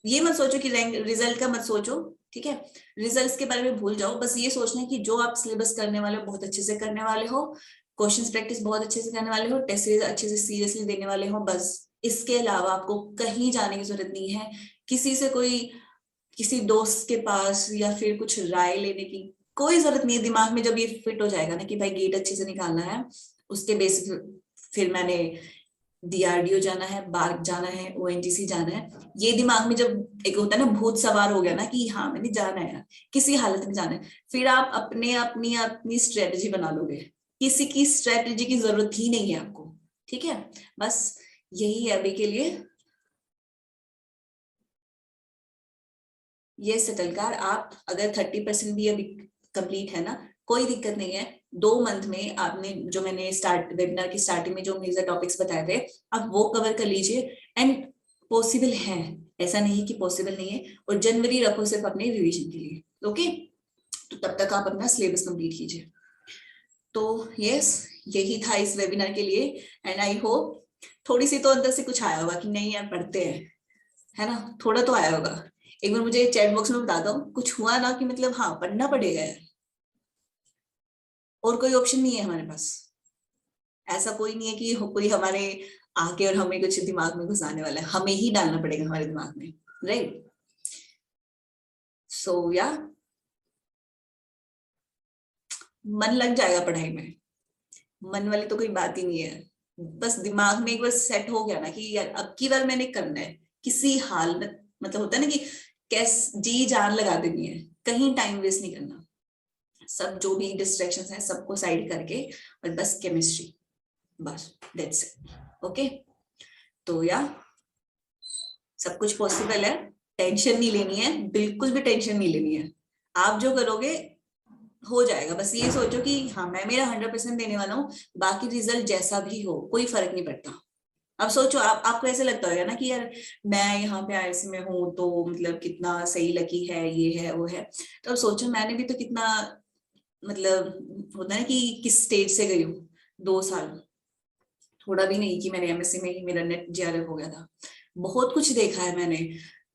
ये मत सोचो कि रैंक रिजल्ट का मत सोचो, ठीक है, रिजल्ट्स के बारे में भूल जाओ। बस ये सोचना है कि जो आप सिलेबस करने वाले हो बहुत अच्छे से करने वाले हो, क्वेश्चंस प्रैक्टिस बहुत अच्छे से करने वाले हो, टेस्ट सीरीज अच्छे से सीरियसली देने वाले हो, बस। इसके अलावा आपको कहीं जाने की जरूरत नहीं है, किसी से कोई, किसी दोस्त के पास या फिर कुछ राय लेने की कोई जरूरत नहीं है। दिमाग में जब ये फिट हो जाएगा ना कि भाई गेट अच्छे से निकालना है, उसके बेसिस फिर मैंने डीआरडीओ जाना है, बार्क जाना है, ओएनजीसी जाना है, ये दिमाग में जब एक होता है ना भूत सवार हो गया ना कि हाँ मैंने जाना है, किसी हालत में जाना है, फिर आप अपने अपनी अपनी स्ट्रेटजी बना लोगे। किसी की स्ट्रेटेजी की जरूरत ही नहीं है आपको, ठीक है। बस यही है अभी के लिए। ये सेटलकार, आप अगर 30% भी अभी कंप्लीट है ना, कोई दिक्कत नहीं है। 2 मंथ में आपने जो मैंने वेबिनार की स्टार्टिंग में जो मेजर टॉपिक्स बताए थे, आप वो कवर कर लीजिए। एंड पॉसिबल है, ऐसा नहीं कि पॉसिबल नहीं है। और जनवरी रखो सिर्फ अपने रिवीजन के लिए, ओके। तो तब तक आप अपना सिलेबस कंप्लीट कीजिए। तो यस, यही था इस वेबिनार के लिए। एंड आई होप थोड़ी सी तो अंदर से कुछ आया होगा कि नहीं यार पढ़ते हैं, है ना, थोड़ा तो आया होगा। एक बार मुझे चैट बॉक्स में बता दो कुछ हुआ ना कि मतलब हाँ पढ़ना पड़ेगा यार, और कोई ऑप्शन नहीं है हमारे पास। ऐसा कोई नहीं है कि कोई हमारे आके और हमें कुछ दिमाग में घुसाने वाला है, हमें ही डालना पड़ेगा हमारे दिमाग में, राइट। सो या मन लग जाएगा पढ़ाई में, मन वाली तो कोई बात ही नहीं है। बस दिमाग में एक बार सेट हो गया ना कि यार अब की बार मैंने करना है, किसी हाल में, मतलब होता है ना कि कैस जी जान लगा देनी है, कहीं टाइम वेस्ट नहीं करना। सब जो भी डिस्ट्रैक्शंस हैं सबको साइड करके और बस केमिस्ट्री, बस दैट्स इट, ओके। तो या सब कुछ पॉसिबल है, टेंशन नहीं लेनी है, बिल्कुल भी टेंशन नहीं लेनी है। आप जो करोगे हो जाएगा, बस ये सोचो कि हाँ मैं मेरा 100% देने वाला हूँ, बाकी रिजल्ट जैसा भी हो कोई फर्क नहीं पड़ता। अब सोचो, आपको ऐसे लगता होगा ना कि यार मैं यहाँ पे आईआईएससी में हूँ तो मतलब कितना सही लकी है, ये है वो है। तो अब सोचो मैंने भी तो कितना, मतलब होता है कि किस स्टेज से गई हूँ, 2 साल, थोड़ा भी नहीं कि मैंने एमएससी में ही मेरा नेट जेआरएफ हो गया था। बहुत कुछ देखा है मैंने,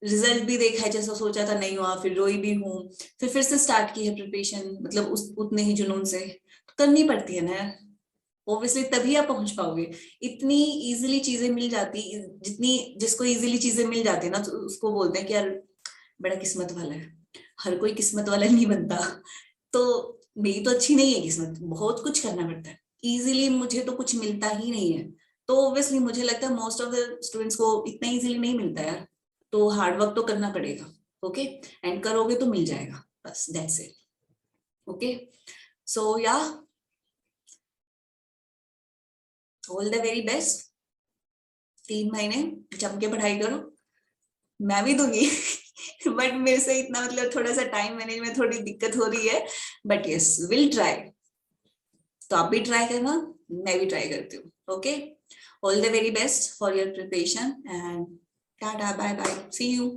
रिजल्ट भी देखा है जैसा सोचा था नहीं हुआ, फिर रोई भी हूँ, फिर से स्टार्ट की है प्रिपरेशन, मतलब उस उतने ही जुनून से तो करनी पड़ती है ना, ऑब्वियसली तभी आप पहुंच पाओगे। इतनी इजीली चीजें मिल जाती, जितनी जिसको इजीली चीजें मिल जाती है ना, तो उसको बोलते हैं कि यार बड़ा किस्मत वाला है। हर कोई किस्मत वाला नहीं बनता। तो मेरी तो अच्छी नहीं है किस्मत, बहुत कुछ करना पड़ता है, इजीली मुझे तो कुछ मिलता ही नहीं है। तो ऑब्वियसली मुझे लगता है मोस्ट ऑफ द स्टूडेंट्स को इतना इजीली नहीं मिलता यार, तो हार्ड वर्क तो करना पड़ेगा, ओके। एंड करोगे तो मिल जाएगा, बस दैट्स इट, ओके। सो या ऑल द वेरी बेस्ट। 3 महीने जम के पढ़ाई करो, मैं भी दूंगी। बट मेरे से इतना मतलब थोड़ा सा टाइम मैनेज में थोड़ी दिक्कत हो रही है, बट यस विल ट्राई। तो आप भी ट्राई करना, मैं भी ट्राई करती हूँ, okay. All the very best for your preparation and tata bye bye, see you.